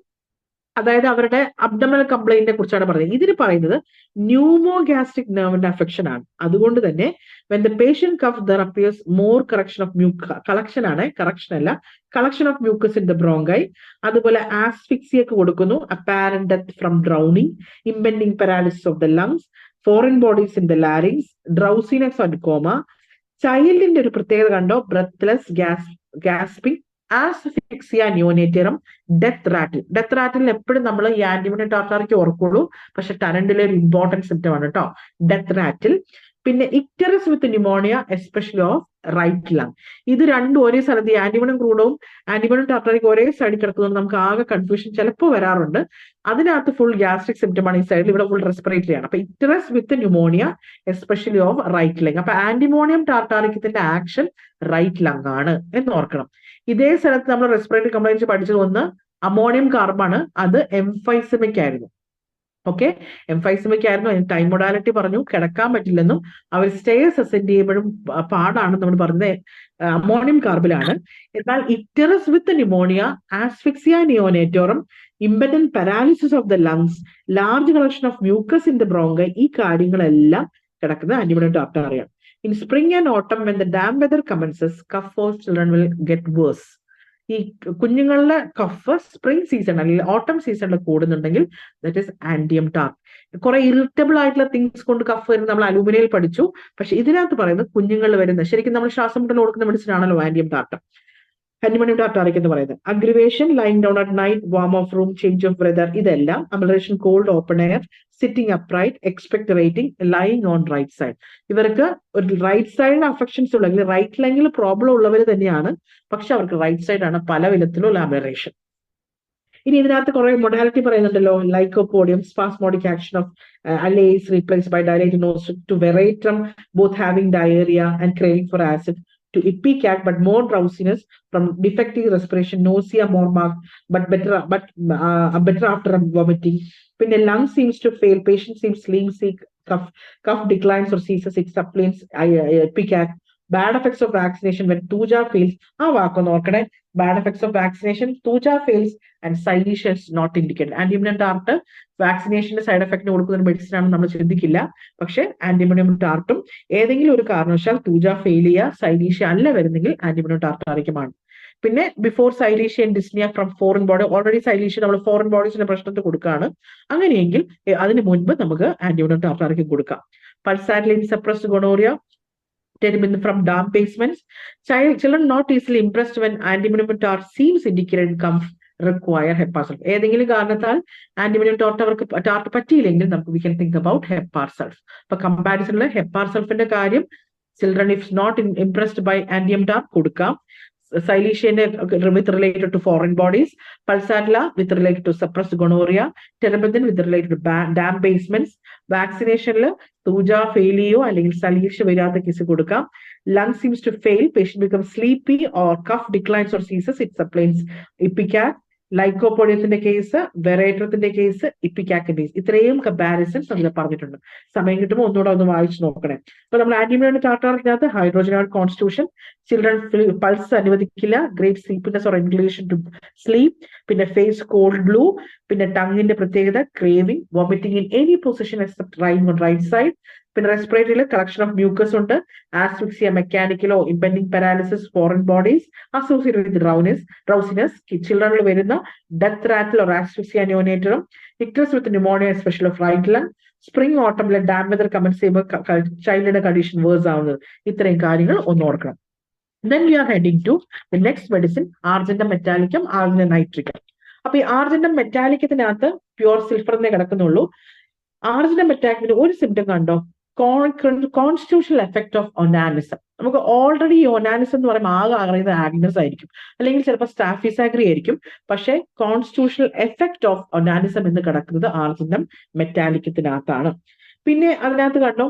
അതായത് അവരുടെ അബ്ഡമൽ കംപ്ലൈന്റിനെ കുറിച്ചാണ് പറയുന്നത്. ഇതിന് പറയുന്നത് ന്യൂമോഗാസ്ട്രിക് നെർവിന്റെ അഫെക്ഷൻ ആണ്. അതുകൊണ്ട് തന്നെ when the patient coughs there appears more collection of mucus in the bronchi. അതുപോലെ ആസ്ഫിക്സിയ കൊടുക്കുന്നു, apparent death from drowning, impending paralysis of the lungs, foreign bodies in the larynx, drowsiness and coma. ചൈൽഡിന്റെ ഒരു പ്രത്യേകത കണ്ടോ, breathless, gasping, asphyxia നിയോനേറ്ററം, death rattle എപ്പോഴും നമ്മൾ ഈ ആന്റിമോണിയം ടാർട്ടാറിക്ക് ഓർക്കുള്ളൂ, പക്ഷെ ടനന്റിലെ ഒരു ഇമ്പോർട്ടന്റ് സിംറ്റം ആണ് കേട്ടോ ഡെത്ത് റാറ്റിൽ. പിന്നെ icterus with pneumonia, especially of right lung. ഇത് രണ്ടും ഒരേ സ്ഥലത്ത്, ഈ ആന്റിമോണിയം ക്രൂഡും ആന്റിമോണിയം ടാർട്ടാറിക്ക് ഒരേ സൈഡിൽ കിടക്കുന്നതുകൊണ്ട് നമുക്ക് ആകെ കൺഫ്യൂഷൻ ചിലപ്പോൾ വരാറുണ്ട്. അതിനകത്ത് ഫുൾ ഗ്യാസ്ട്രിക് സിംറ്റം ആണ് ഈ സൈഡിൽ, ഇവിടെ ഫുൾ റെസ്പിറേറ്ററി ആണ്. അപ്പൊ icterus with pneumonia, especially of right lung. അപ്പൊ ആന്റിമോണിയം ടാർട്ടാറിക്കത്തിന്റെ ആക്ഷൻ റൈറ്റ് ലങ് ആണ് എന്ന് ഓർക്കണം. ഇതേ സ്ഥലത്ത് നമ്മൾ റെസ്പിറേറ്ററി കംപ്ലൈൻസ് പഠിച്ചത് ഒന്ന് അമോണിയം കാർബാണ്, അത് എംഫൈസമിക് ആയിരുന്നു. ഓക്കെ, എംഫൈസമിക് ആയിരുന്നു. അതിന് ടൈം മൊഡാലിറ്റി പറഞ്ഞു, കിടക്കാൻ പറ്റില്ലെന്നും അവർ സ്റ്റേഴ്സ് അസെൻഡ് ചെയ്യുമ്പോഴും പാടാണെന്ന് നമ്മൾ പറഞ്ഞത് അമോണിയം കാർബിലാണ്. എന്നാൽ icterus with pneumonia, asphyxia neonatorum, impending paralysis of the lungs, large collection of mucus in the bronchi, ഈ കാര്യങ്ങളെല്ലാം കിടക്കുന്നത് ആന്റിമോണിയം ടാർട്ടാറിയാണ്. In spring and autumn, when the damp weather commences, cough for children will get worse. ഈ കുഞ്ഞുങ്ങളുടെ കഫ് സ്പ്രിംഗ് സീസൺ അല്ലെങ്കിൽ ഓട്ടം സീസണിൽ കൂടുന്നുണ്ടെങ്കിൽ ദാറ്റ് ഈസ് ആന്റിയം ടാർക്ക്. കുറെ ഇറിറ്റബിൾ ആയിട്ടുള്ള തിങ്സ് കൊണ്ട് കഫ് വരുന്നത് നമ്മൾ അലൂമിനിയയിൽ പഠിച്ചു. പക്ഷെ ഇതിനകത്ത് പറയുന്നത് കുഞ്ഞുങ്ങളിൽ വരുന്നത് ശരിക്കും നമ്മൾ ശ്വാസം മുട്ടൽ കൊടുക്കുന്ന മെഡിസിൻ ആണല്ലോ ആന്റിമോണിയം ടാർട്ടാറിക് എന്ന് പറയുന്നത്. Aggravation, lying down at night, warm of room, change of weather, ഇതെല്ലാം amelioration, cold, open air, sitting upright, expectorating, lying on right side. ഇവർക്ക് ഒരു റൈറ്റ് സൈഡിന് അഫെക്ഷൻസ് ഉള്ള, റൈറ്റ് ലൈനിൽ പ്രോബ്ലം ഉള്ളവർ തന്നെയാണ്, പക്ഷെ അവർക്ക് റൈറ്റ് സൈഡ് ആണ് പല വിധത്തിലുള്ള അമലറേഷൻ. ഇനി ഇതിനകത്ത് കുറെ മൊഡാലിറ്റി പറയുന്നുണ്ടല്ലോ, lycopodium, spasmodic action of alae replaced by dilated nostril, to veratrum, both having diarrhoea and craving for acid, to ipecac but more drowsiness from defective respiration, nausea more marked but better after vomiting. പിന്നെ lung seems to fail, patient seems slim, sick, cough declines or ceases, it suppliants ipecac. Bad effects of vaccination when tuja fails, ആ വാക്കൊന്ന് ഓർക്കണേ, bad effects of vaccination, tuja fails and Cilicia is not indicated. Antimonium tart വാക്സിനേഷന്റെ സൈഡ് എഫക്റ്റിന് കൊടുക്കുന്ന ഒരു മെഡിസിൻ ആണ്, നമ്മൾ ചിന്തിക്കില്ല. പക്ഷെ ആന്റിമോണിയം ടാർട്ടും ഏതെങ്കിലും ഒരു കാരണവശാൽ ടൂജ ഫെയിൽ ചെയ്യുക, സൈലീഷ്യ അല്ല വരുന്നെങ്കിൽ ആന്റിമോണിയം ടാർട്ടാറിക്കുമാണ്. പിന്നെ before silicea dyspnoea from foreign body, already silicea നമ്മൾ ഫോറിൻ ബോഡീസിന്റെ പ്രശ്നത്തിൽ കൊടുക്കുകയാണ്, അങ്ങനെയെങ്കിൽ അതിന് മുൻപ് നമുക്ക് ആന്റിമോണിയം ടാർട്ടാറിക്കും കൊടുക്കാം. Pulsatilla in suppressed gonorrhoea, determined from damp basements. Children not easily impressed when antimonium tart seems indicated comes require Hepar sulf. ഏതെങ്കിലും കാരണത്താൽ ആന്റിമോണിയം ടാർട്ട് പറ്റിയില്ലെങ്കിൽ നമുക്ക് we can think about Hepar sulf. അപ്പൊ കമ്പാരിസണില് Hepar sulfന്റെ കാര്യം children if not impressed by antium tart കൊടുക്കാം. Cilicia with related to foreign bodies, Pulsatilla with related to suppressed gonorrhea, Terbinafine with related to damp basements. Vaccination tuja failio അല്ലെങ്കിൽ Cilicia വരാത്ത കേസ് കൊടുക്കാം. Lung seems to fail, patient becomes sleepy or cough declines or ceases, it supplies ipecac. ലൈക്കോപോഡിയത്തിന്റെ കേസ്, വെറേറ്റത്തിന്റെ കേസ്, ഇപ്പിക്കാക്കിന്റെ കേസ്, ഇത്രയും കമ്പാരിസൺസ് നമ്മൾ പറഞ്ഞിട്ടുണ്ട്. സമയം കിട്ടുമ്പോൾ ഒന്നുകൂടെ ഒന്ന് വായിച്ചു നോക്കണേ. അപ്പൊ നമ്മൾ ആന്റിമോണിയം ടാർട്ടാറിനകത്ത് ഹൈഡ്രോജൻ കോൺസ്റ്റിറ്റ്യൂഷൻ, ചിൽഡ്രൻ പൾസ് അനുവദിക്കില്ല, great sleepiness or inclination to sleep, പിന്നെ ഫേസ് കോൾഡ് ബ്ലൂ, പിന്നെ ടങ്ങിന്റെ പ്രത്യേകത craving, vomiting in any position except right on right side, പിന്നെ റെസ്പിറേറ്ററിയിൽ കളക്ഷൻ ഓഫ് മ്യൂക്കസ് ഉണ്ട്, ആസ്ഫിക്സിയ, മെക്കാനിക്കലോ impending paralysis, foreign bodies associated with drowsiness, ചിൽഡ്രനിൽ വരുന്ന death rattle or asphyxia neonatorum, ictus with pneumonia especial of right lung, spring ഓട്ടമിലെ ഡാം വെതർ കമൻസ് ചെയ്യുമ്പോൾ ചൈൽഡിന്റെ കണ്ടീഷൻ വേഴ്സ് ആവുന്നത്. ഇത്രയും കാര്യങ്ങൾ ഒന്ന് ഓർക്കണം. Then we are heading to the next medicine, Argentum metallicum, Argentum nitricum. അപ്പൊ ഈ ആർജന്റം മെറ്റാലിക്കത്തിനകത്ത് പ്യുവർ സിൽഫറിനെ കിടക്കുന്നുള്ളൂ. ആർജന്റം മെറ്റാലിക്കിന്റെ ഒരു സിംറ്റം കണ്ടോ, കോൺസ്റ്റിറ്റ്യൂഷണൽ എഫക്ട് ഓഫ് ഒനാനിസം. നമുക്ക് ഓൾറെഡി ഈ ഒനാനിസം എന്ന് പറയുമ്പോൾ ആകെ അറിയുന്നത് ആഗ്നസ് ആയിരിക്കും, അല്ലെങ്കിൽ ചിലപ്പോൾ സ്റ്റാഫിസാഗ്രി ആയിരിക്കും. പക്ഷേ കോൺസ്റ്റിറ്റ്യൂഷണൽ എഫക്ട് ഓഫ് ഒനാനിസം എന്ന് കിടക്കുന്നത് ആർജന്റം മെറ്റാലിക്കത്തിനകത്താണ്. പിന്നെ അതിനകത്ത് കണ്ടോ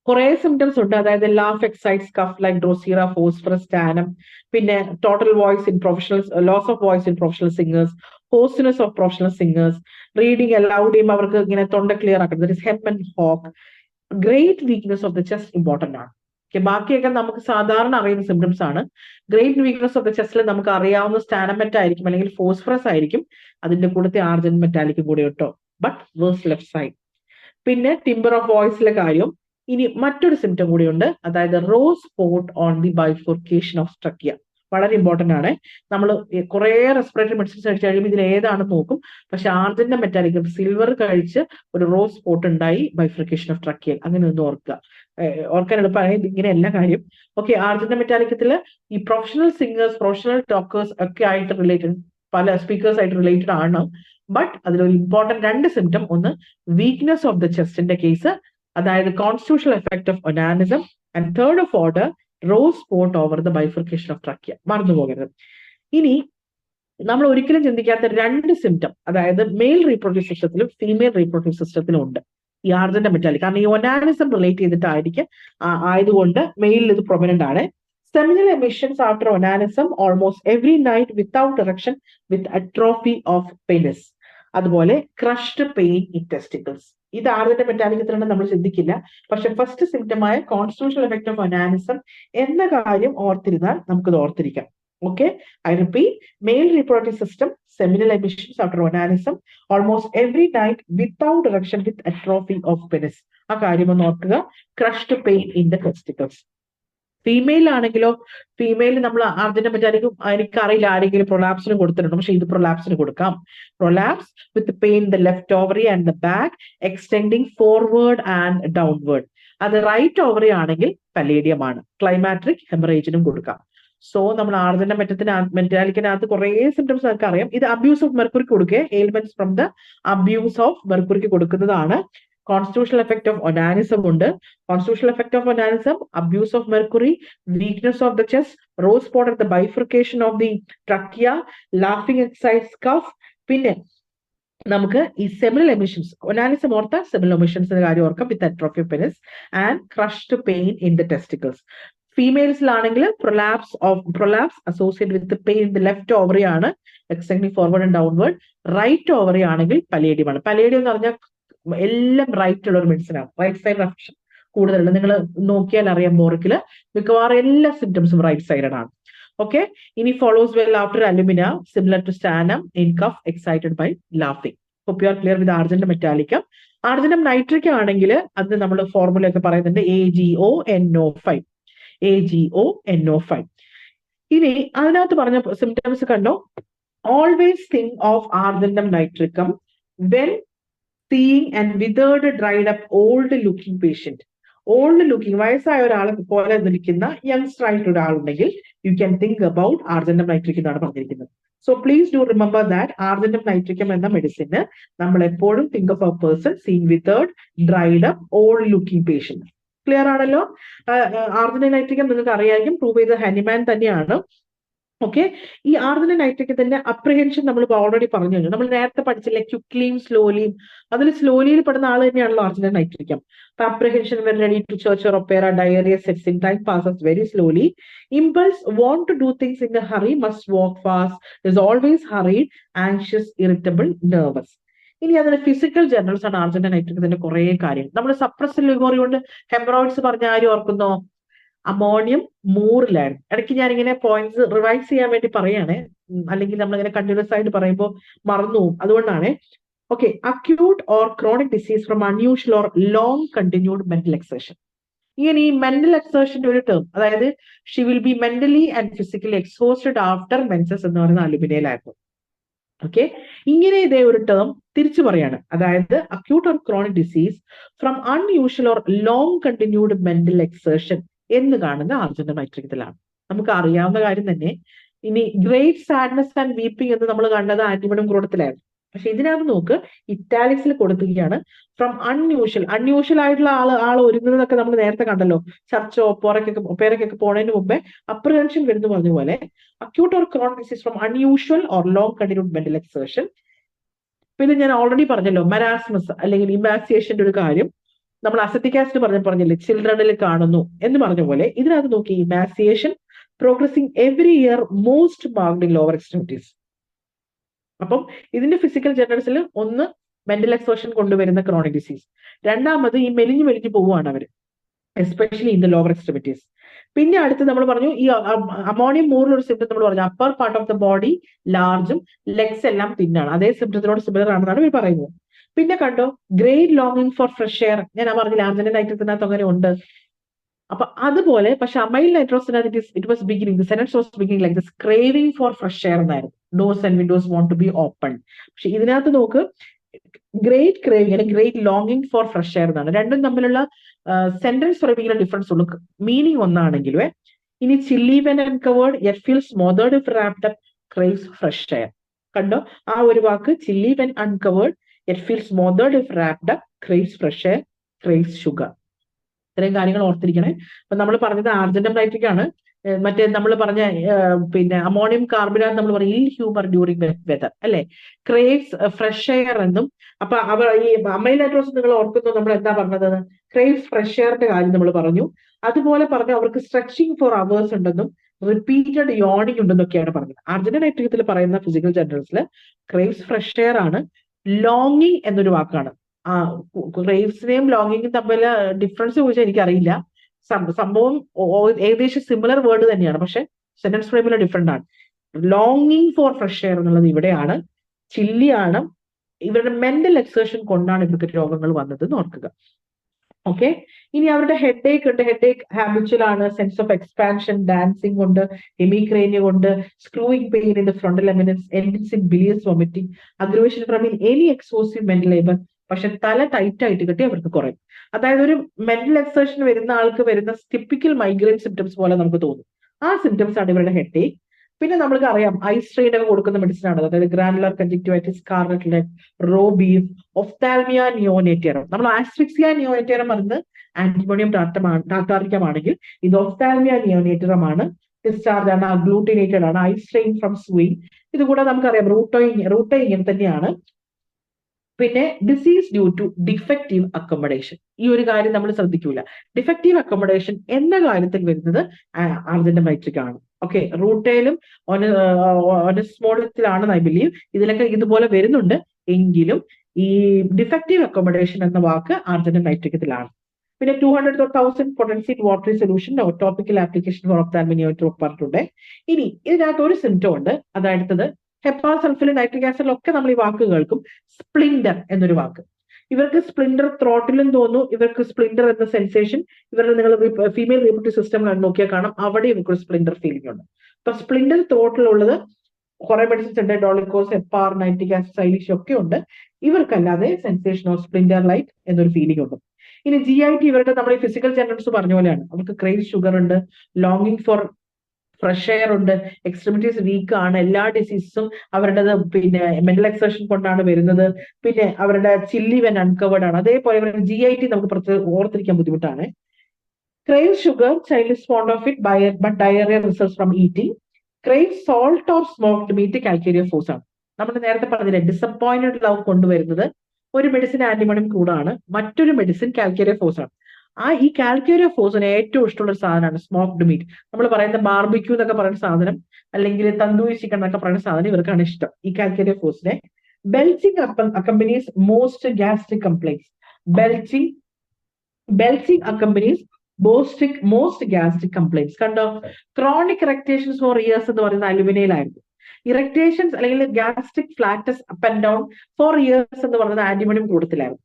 കുറെ സിംറ്റംസ് ഉണ്ട്, അതായത് laugh, excites, cough like drosera, phosphorus, stannum, പിന്നെ total voice in professional, loss of voice in professional singers, hoarseness of professional singers, reading aloud ചെയ്യുമ്പോൾ അവർക്ക് ഇങ്ങനെ തൊണ്ട ക്ലിയർ ആക്കുന്നത്, hem and hawk, great weakness of the chest important ആണ്. ബാക്കിയൊക്കെ നമുക്ക് സാധാരണ അറിയുന്ന സിംറ്റംസ് ആണ്. ഗ്രേറ്റ് വീക്ക്നെസ് ഓഫ് ദ ചെസ്റ്റിൽ നമുക്ക് അറിയാവുന്ന സ്റ്റാനമെറ്റ് ആയിരിക്കും, അല്ലെങ്കിൽ ഫോസ്ഫറസ് ആയിരിക്കും, അതിന്റെ കൂടത്തെ ആർജൻ മെറ്റാലിക്കും കൂടെ കേട്ടോ, ബട്ട് വേഴ്സ് ലെഫ്റ്റ് സൈഡ്. പിന്നെ ടിംബർ ഓഫ് വോയിസിലെ കാര്യം. ഇനി മറ്റൊരു സിംറ്റം കൂടിയുണ്ട്, അതായത് rose spot on the bifurcation of trachea. വളരെ ഇമ്പോർട്ടന്റ് ആണ്. നമ്മൾ കുറെ റെസ്പിറേറ്ററി മെഡിസിൻസ് കഴിച്ച് കഴിയുമ്പോൾ ഇതിൽ ഏതാണെന്ന് നോക്കും, പക്ഷെ ആർജന്റം മെറ്റാലിക്കം സിൽവർ കഴിച്ച് ഒരു റോസ് സ്പോട്ട് ഉണ്ടായി ബൈഫോർക്കേഷൻ ഓഫ് ട്രക്കിയൽ. അങ്ങനെ ഒന്ന് ഓർക്കുക, ഓർക്കാൻ എളുപ്പമാണ് ഇങ്ങനെ എല്ലാ കാര്യം. ഓക്കെ, ആർജന്റം മെറ്റാലിക്കത്തില് ഈ പ്രൊഫഷണൽ സിംഗേഴ്സ്, പ്രൊഫഷണൽ ടോക്കേഴ്സ് ഒക്കെ ആയിട്ട് റിലേറ്റഡ്, പല സ്പീക്കേഴ്സ് ആയിട്ട് റിലേറ്റഡ് ആണ്. ബട്ട് അതിലൊരു ഇമ്പോർട്ടന്റ് രണ്ട് സിംറ്റം, ഒന്ന് വീക്ക്നെസ് ഓഫ് ദ ചെസ്റ്റിന്റെ കേസ്, അതായത് constitutional effect of onanism, and third of order rose spot over the bifurcation of trachea. മറന്നു പോകരുത്. ഇനി നമ്മൾ ഒരിക്കലും ചിന്തിക്കാത്ത രണ്ട് സിംറ്റം, അതായത് മെയിൽ റീപ്രൊഡക്റ്റീവ് സിസ്റ്റത്തിലും ഫീമെയിൽ റീപ്രൊഡക്റ്റീവ് സിസ്റ്റത്തിലും ഉണ്ട് ഈ ആർജന്റം മെറ്റാലിക്. കാരണം ഈ ഒനാനിസം റിലേറ്റ് ചെയ്തിട്ടായിരിക്കും ആയതുകൊണ്ട് മെയിലിൽ ഇത് പ്രൊമിനന്റ് ആണ്. Seminal emissions after onanism almost every night without erection with atrophy of penis. അതുപോലെ ക്രഷ്ഡ് പെയിൻ ഇൻ ടെസ്റ്റിക്കിൾസ്. ഇത് ആർജന്റം മെറ്റാലിക്കത്തിലാണ് നമ്മൾ ചിന്തിക്കില്ല, പക്ഷെ ഫസ്റ്റ് സിംറ്റമായ കോൺസ്റ്റിറ്റ്യൂഷണൽ എഫക്ട് ഓഫ് ഒനാനിസം എന്ന കാര്യം ഓർത്തിരുന്നാൽ നമുക്കിത് ഓർത്തിരിക്കാം. Okay, I repeat, male reproductive system, seminal emissions after onanism, almost every night without erection with atrophy of penis. ആ കാര്യം ഒന്ന് ഓർക്കുക. Crushed pain in the testicles. Female ആണെങ്കിലോ, ഫീമെയിൽ നമ്മൾ ആർജന്റം മെറ്റാലിക്കും എനിക്കറിയില്ല ആരെങ്കിലും പ്രൊലാപ്സിന് കൊടുത്തിട്ടുണ്ടോ, പക്ഷെ ഇത് പ്രൊലാപ്സിന് കൊടുക്കാം. Prolapse with pain the left ovary and the back extending forward and downward. അത് റൈറ്റ് ഓവറി ആണെങ്കിൽ പലേഡിയം ആണ്. ക്ലൈമാട്രിക് ഹെമറേജിനും കൊടുക്കാം. സോ നമ്മൾ ആർജന്റം മെറ്റാലിക്കിനകത്ത് കുറെ സിംറ്റംസ് നമുക്ക് അറിയാം. ഇത് അബ്യൂസ് ഓഫ് മെർക്കുറിക്ക് കൊടുക്കുക, ailments from the abuse of മെർക്കുറിക്ക് കൊടുക്കുന്നതാണ്. കോൺസ്റ്റിറ്റ്യൂഷണൽ എഫക്ട് ഓഫ് ഒനാനിസം ഉണ്ട്. Constitutional effect of onanism, abuse of mercury, weakness of the chest, rose spot at the bifurcation of the trachea, laughing excites, cough. പിന്നെ നമുക്ക് ഈ സെമിനൽ എമിഷൻസ്, ഒനാനിസം ഓർത്ത സെമിനൽ എമിഷൻസിന്റെ കാര്യം ഓർക്കാം, with atrophy of penis and crushed pain in the testicles. ഫീമെയിൽസിലാണെങ്കിൽ prolapse associate with pain in the left ovary ആണ്, extending forward and downward. Right ovary ആണെങ്കിൽ പലേഡിയം ആണ്. പലേഡിയം എന്ന് പറഞ്ഞാൽ എല്ലാം റൈറ്റ് ഉള്ള ഒരു മെഡിസിൻ ആണ്. റൈറ്റ് സൈഡ് റഫ്ഷൻ കൂടുതലുണ്ട്. നിങ്ങൾ നോക്കിയാൽ അറിയാം, ബോറിക്കില് മിക്കവാറും എല്ലാ സിംറ്റംസും റൈറ്റ് സൈഡഡ് ആണ്. ഓക്കെ, ഇനി follows well after alumina, similar to stannum in cough excited by laughing. Hope you are clear with argentum metallicum. Argentum nitricum ആണെങ്കിൽ അത് നമ്മൾ ഫോർമുല ഒക്കെ പറയുന്നുണ്ട്, AgONO5. AgONO5. ഇനി അതിനകത്ത് പറഞ്ഞ സിംറ്റംസ് കണ്ടോ, always think of argentum nitricum when seeing and withered, dried up, old looking patient. Old looking, വയസ്സായ ഒരാളെ പോലെ നിൽക്കുന്ന യങ്സ്റ്റർ ആയിട്ട് ഒരാളുണ്ടെങ്കിൽ you can think about argentum nitricum എന്നാണ് പറഞ്ഞിരിക്കുന്നത്. So please do remember that argentum nitricum എന്ന മെഡിസിന് നമ്മൾ എപ്പോഴും think of a person seen withered, dried up, old looking patient. Clear ആണല്ലോ? ആർജന്റം നൈട്രിക്കം നിങ്ങൾക്ക് അറിയാമെങ്കിൽ പ്രൂവ് ചെയ്ത ഹനിമാൻ തന്നെയാണ്. ഓക്കെ, ഈ ആർജന്റം നൈട്രിക്കത്തിന്റെ അപ്രിഹെൻഷൻ നമ്മൾ ഓൾറെഡി പറഞ്ഞു കഴിഞ്ഞു. നമ്മൾ നേരത്തെ പഠിച്ചില്ലേ, ക്വിക്ലിയും സ്ലോലിയും. അതിൽ സ്ലോലിയിൽ പെടുന്ന ആൾ തന്നെയാണല്ലോ argentum nitricum. Apprehension when ready to church or opera, diarrhoea sets in, time passes very slowly, impulse, want to do things in a hurry, must walk fast, is always hurried, anxious, irritable, nervous. ഇനി അതിന് ഫിസിക്കൽ ജനറൽസ് ആണ് ആർജന്റം നൈട്രിക്കത്തിന്റെ കുറെ കാര്യം. നമ്മൾ സപ്രസ്ഡ് ലിഗോറി കൊണ്ട് ഹെമറോയിഡ്സ് പറഞ്ഞ ആരും ഓർക്കുന്നോ? അമോണിയം മൂറിലായിരുന്നു. ഇടയ്ക്ക് ഞാനിങ്ങനെ പോയിന്റ്സ് റിവൈസ് ചെയ്യാൻ വേണ്ടി പറയാണ്, അല്ലെങ്കിൽ നമ്മളിങ്ങനെ കണ്ടിന്യൂസ് ആയിട്ട് പറയുമ്പോൾ മറന്നു പോകും. അതുകൊണ്ടാണ് okay, acute or chronic disease from unusual or long continued mental exhaustion. ഇങ്ങനെ ഈ മെന്റൽ എക്സേഷന്റെ ഒരു ടേം, അതായത് she will be mentally and physically exhausted after menses എന്ന് പറയുന്ന അലുമിനയിലായിരുന്നു. ഓക്കെ, ഇങ്ങനെ ഇതേ ഒരു ടേം തിരിച്ചു പറയാണ്, അതായത് acute or chronic disease from unusual or long continued mental exhaustion എന്ന് കാണുന്ന ആർജന്റ് നൈട്രികത്തിലാണ്. നമുക്ക് അറിയാവുന്ന കാര്യം തന്നെ. ഇനി ഗ്രേറ്റ് സാഡ്നെസ് ആൻഡ് വീപ്പിംഗ് എന്ന് നമ്മൾ കണ്ടത് ആന്റിമോണിയം ക്രോഡത്തിലായിരുന്നു. പക്ഷെ ഇതിനകത്ത് നോക്ക്, ഇറ്റാലിക്സിൽ കൊടുത്തിരിക്കുകയാണ് ഫ്രം അൺയൂഷ്വൽ. അൺയൂഷ്വൽ ആയിട്ടുള്ള ആൾ ഒരുങ്ങുന്നതൊക്കെ നമ്മൾ നേരത്തെ കണ്ടല്ലോ, ചർച്ചോ ഒപ്പേരക്കൊക്കെ പോണതിന് മുമ്പേ അപ്രിഹെൻഷൻ വരുന്നു പറഞ്ഞ പോലെ acute or chronic disease from unusual or long continued mental exhaustion. പിന്നെ ഞാൻ ഓൾറെഡി പറഞ്ഞല്ലോ മരാസ്മസ് അല്ലെങ്കിൽ ഇമാസിയേഷന്റെ ഒരു കാര്യം നമ്മൾ അസറ്റിക് ആസിഡ് പറഞ്ഞില്ലേ, ചിൽഡ്രനിൽ കാണുന്നു എന്ന് പറഞ്ഞ പോലെ ഇതിനകത്ത് നോക്കി emaciation progressing every year most marked in lower extremities. അപ്പം ഇതിന്റെ ഫിസിക്കൽ ജനറൽസിൽ ഒന്ന് മെന്റൽ എക്സോഷൻ കൊണ്ടുവരുന്ന ക്രോണിക് ഡിസീസ്, രണ്ടാമത് ഈ മെലിഞ്ഞു പോവുകയാണ് അവർ, especially in the lower extremities. പിന്നെ അടുത്ത് നമ്മൾ പറഞ്ഞു ഈ അമോണിയം മൂറിലൊരു സിംറ്റം നമ്മൾ പറഞ്ഞു, upper part of the body ലാർജും ലെഗ്സ് എല്ലാം തിന്നാണ്. അതേ സിംറ്റത്തിനോട് സിമിലർ ആണെന്നാണ് ഇവർ പറയുന്നത്. പിന്നെ കണ്ടോ ഗ്രേറ്റ് ലോങ്ങിങ് ഫോർ ഫ്രഷ് എയർ, ഞാൻ പറഞ്ഞില്ല ആർജന്റ് നൈട്രത്തിനകത്ത് അങ്ങനെ ഉണ്ട്. അപ്പൊ അതുപോലെ പക്ഷെ അമൈൽ നൈട്രോസിനകത്ത് it was beginning, the sentence was beginning like this, craving for fresh air എന്നായിരുന്നു, doors and windows want to be open. പക്ഷെ ഇതിനകത്ത് നോക്ക് ഗ്രേറ്റ് ക്രേവിംഗ് അല്ലെങ്കിൽ ഗ്രേറ്റ് ലോങ്ങിങ് ഫോർ ഫ്രഷ് എയർ എന്നാണ്. രണ്ടും തമ്മിലുള്ള സെന്റൻസ് പറയുമ്പോൾ ഡിഫറൻസ് ഉള്ളൂ, മീനിങ് ഒന്നാണെങ്കിലും. ഇനി chilly when uncovered yet feels smothered if wrapped up craves fresh air. കണ്ടോ ആ ഒരു വാക്ക്, chilly when uncovered yet feels smothered if wrapped up craves fresh air, craves sugar. ഇത്രയും കാര്യങ്ങൾ ഓർത്തിരിക്കണേ. അപ്പൊ നമ്മൾ പറഞ്ഞത് ആർജന്റം നൈട്രിക് ആണ്. മറ്റേ നമ്മൾ പറഞ്ഞ പിന്നെ അമോണിയം കാർബണേറ്റ് നമ്മൾ പറയും ഇൽ ഹ്യൂമർ ഡ്യൂറിംഗ് വെതർ അല്ലെ, ക്രേവ്സ് ഫ്രഷ് എയർ എന്നും. അപ്പൊ അവർ ഈ അമൈൽ നൈട്രോസ് നിങ്ങൾ ഓർക്കുന്നു, നമ്മൾ എന്താ പറഞ്ഞത്, ക്രേവ്സ് ഫ്രഷ് എയറിന്റെ കാര്യം നമ്മൾ പറഞ്ഞു. അതുപോലെ പറഞ്ഞു അവർക്ക് സ്ട്രെച്ചിങ് ഫോർ അവേഴ്സ് ഉണ്ടെന്നും റിപ്പീറ്റഡ് യോണിങ് ഉണ്ടെന്നൊക്കെയാണ് പറഞ്ഞത്. ആർജന്റ് നൈട്രികത്തിൽ പറയുന്ന ഫിസിക്കൽ ജനറൽസിൽ ക്രേവ്സ് ഫ്രഷ് എയർ ആണ്. ലോങ്ങിങ് എന്നൊരു വാക്കാണ്. ക്രേവ്സിനെയും ലോങ്ങിങ്ങും തമ്മിൽ ഡിഫറൻസ് ചോദിച്ചാൽ എനിക്കറിയില്ല. സംഭവം ഏകദേശം സിമിലർ വേർഡ് തന്നെയാണ്, പക്ഷെ സെന്റൻസ് ഫ്രെയിമിൽ ഡിഫറെന്റ് ആണ്. ലോങ്ങിങ് ഫോർ ഫ്രഷ് എയർ എന്നുള്ളത് ഇവിടെയാണ്, ചില്ലിയാണ്. ഇവരുടെ മെന്റൽ എക്സേഷൻ കൊണ്ടാണ് ഇവർക്ക് രോഗങ്ങൾ വന്നത് എന്ന് ഓർക്കുക. ഓക്കെ, ഇനി അവരുടെ ഹെഡ് ഏക്ക് ഉണ്ട്. ഹെഡ് ഏക്ക് ഹാബിച്വൽ ആണ്, സെൻസ് ഓഫ് എക്സ്പാൻഷൻ, ഡാൻസിങ് കൊണ്ട്, ഹെമിക്രേനിയ കൊണ്ട്, screwing pain in the frontal eminence, endings in bilious vomiting, aggravation from in any excessive mental labour. പക്ഷെ തല ടൈറ്റ് ആയിട്ട് കിട്ടി അവർക്ക് കുറയും. അതായത് ഒരു മെന്റൽ എക്സേഷൻ വരുന്ന ആൾക്ക് വരുന്ന ടിപ്പിക്കൽ മൈഗ്രെയിൻ സിംറ്റംസ് പോലെ നമുക്ക് തോന്നും. ആ സിംറ്റംസ് ആണ് ഇവരുടെ ഹെഡ് ഏക്ക്. പിന്നെ നമ്മൾക്ക് അറിയാം ഐ സ്ട്രെയിൻ ഒക്കെ കൊടുക്കുന്ന മെഡിസിൻ ആണ്, അതായത് granular conjunctivitis, scarlet lead, റോബീഫ്, ophthalmia നിയോനേറ്റേറം. നമ്മൾ ആസ്ഫിക്സിയ നിയോനേറ്റേറം പറയുന്നത് ആന്റിമോണിയം ടാർട്ടാറിക്കം ആണെങ്കിൽ ഇത് ഒഫ്താൽമിയ നിയോനേറ്റേറം ആണ്. ഡിസ്ചാർജ് ആണ്, അഗ്ലൂട്ടിനേറ്റഡ് ആണ്, ഐ സ്ട്രെയിൻ ഫ്രം സ്വീങ്. ഇതുകൂടെ നമുക്കറിയാം റൂട്ടോ ഇങ്ങനെ തന്നെയാണ്. പിന്നെ disease due to defective accommodation, ഈ ഒരു കാര്യം നമ്മൾ ശ്രദ്ധിക്കൂല. ഡിഫക്റ്റീവ് അക്കോമഡേഷൻ എന്ന കാര്യത്തിൽ വരുന്നത് ആർജന്റം നൈട്രിക് ആണ്. ഓക്കെ, റൂട്ടയിലും ഒനസ്മോളത്തിലാണ് ഐ ബിലീവ്, ഇതിലൊക്കെ ഇതുപോലെ വരുന്നുണ്ട്. എങ്കിലും ഈ ഡിഫക്റ്റീവ് അക്കോമഡേഷൻ എന്ന വാക്ക് ആർജന്റം നൈട്രിക്കത്തിലാണ്. പിന്നെ 200,000 potency watery solution topical application for ophthalmia പറഞ്ഞിട്ടുണ്ട്. ഇനി ഇതിനകത്ത് ഒരു സിംറ്റം ഉണ്ട്, അതായത് ഹെപ്പാസൾഫിലും നൈട്രിക് ആസിഡിലും ഒക്കെ നമ്മൾ ഈ വാക്ക് കേൾക്കും, സ്പ്ലിൻഡർ എന്നൊരു വാക്ക്. ഇവർക്ക് സ്പ്ലിൻഡർ ത്രോട്ടിലും തോന്നുന്നു, ഇവർക്ക് സ്പ്ലിൻഡർ എന്ന സെൻസേഷൻ ഇവരുടെ നിങ്ങൾ ഫീമെയിൽ റീപ്രൊഡക്റ്റീവ് സിസ്റ്റം നോക്കിയാൽ കാണാം, അവിടെ ഇവർക്ക് സ്പ്ലിൻഡർ ഫീലിംഗ് ഉണ്ട്. അപ്പൊ സ്പ്ലിൻഡർ ത്രോട്ടിലുള്ളത് കുറെ മെഡിസിൻസ് ഉണ്ട്, ഡോളിക്കോസ്, ഹെപ്പാർ, നൈട്രിക് ആസിഡ്, സൈലിഷ് ഒക്കെ ഉണ്ട്. ഇവർക്കല്ലാതെ സെൻസേഷൻ ഓഫ് സ്പ്ലിൻഡർ ലൈറ്റ് എന്നൊരു ഫീലിംഗ് ഉണ്ട്. ഇനി GIT ഇവരുടെ നമ്മുടെ ഫിസിക്കൽ ജനറൽസ് പറഞ്ഞ പോലെയാണ്. അവർക്ക് ക്രേവ് ഷുഗർ ഉണ്ട്, ലോങ്ങിങ് ഫോർ ഫ്രഷ് എയർ ഉണ്ട്, എക്സ്ട്രിമിറ്റീസ് വീക്ക് ആണ്, എല്ലാ ഡിസീസസും അവരുടേത് പിന്നെ മെന്റൽ എക്സേഷൻ കൊണ്ടാണ് വരുന്നത്. പിന്നെ അവരുടെ ചില്ലി വെൻ അൺകവേർഡ് ആണ്. അതേപോലെ ഇവരുടെ GIT നമുക്ക് പുറത്ത് ഓർത്തിരിക്കാൻ ബുദ്ധിമുട്ടാണ്. Crave sugar, child is fond of it but diarrhoea results from eating. Crave salt or smoked meat calcarea phos ആണ്. നമ്മൾ നേരത്തെ പറഞ്ഞില്ലേ ഡിസപ്പോയിന്റഡ് ലവ് കൊണ്ടുവരുന്നത് ഒരു മെഡിസിൻ ആന്റിമോണിയം ക്രൂഡാണ്, മറ്റൊരു മെഡിസിൻ കാൽക്കേരിയ ഫോഴ്സ് ആണ്. ഈ കാൽക്കേരിയ ഫോഴ്സിന് ഏറ്റവും ഇഷ്ടമുള്ള ഒരു സാധനമാണ് സ്മോക്ഡ് മീറ്റ്. നമ്മൾ പറയുന്ന ബാർബിക്യൂ എന്നൊക്കെ പറയുന്ന സാധനം, അല്ലെങ്കിൽ തന്തൂരി ചിക്കൻ എന്നൊക്കെ പറയുന്ന സാധനം ഇവർക്കാണ് ഇഷ്ടം, ഈ കാൽക്കേരിയ ഫോഴ്സിനെ. Belching accompanies most gastric complaints. Belching accompanies most gastric complaints. കണ്ടോ, ക്രോണിക് ഇറിറ്റേഷൻസ് ഫോർ ഇയേഴ്സ് എന്ന് പറയുന്ന അലുമിനയിലായിരുന്നു. ഇറിറ്റേഷൻസ് അല്ലെങ്കിൽ gastric flatus up and down for years എന്ന് പറയുന്നത് ആന്റിമോണിയം കൂടുതലായിരുന്നു.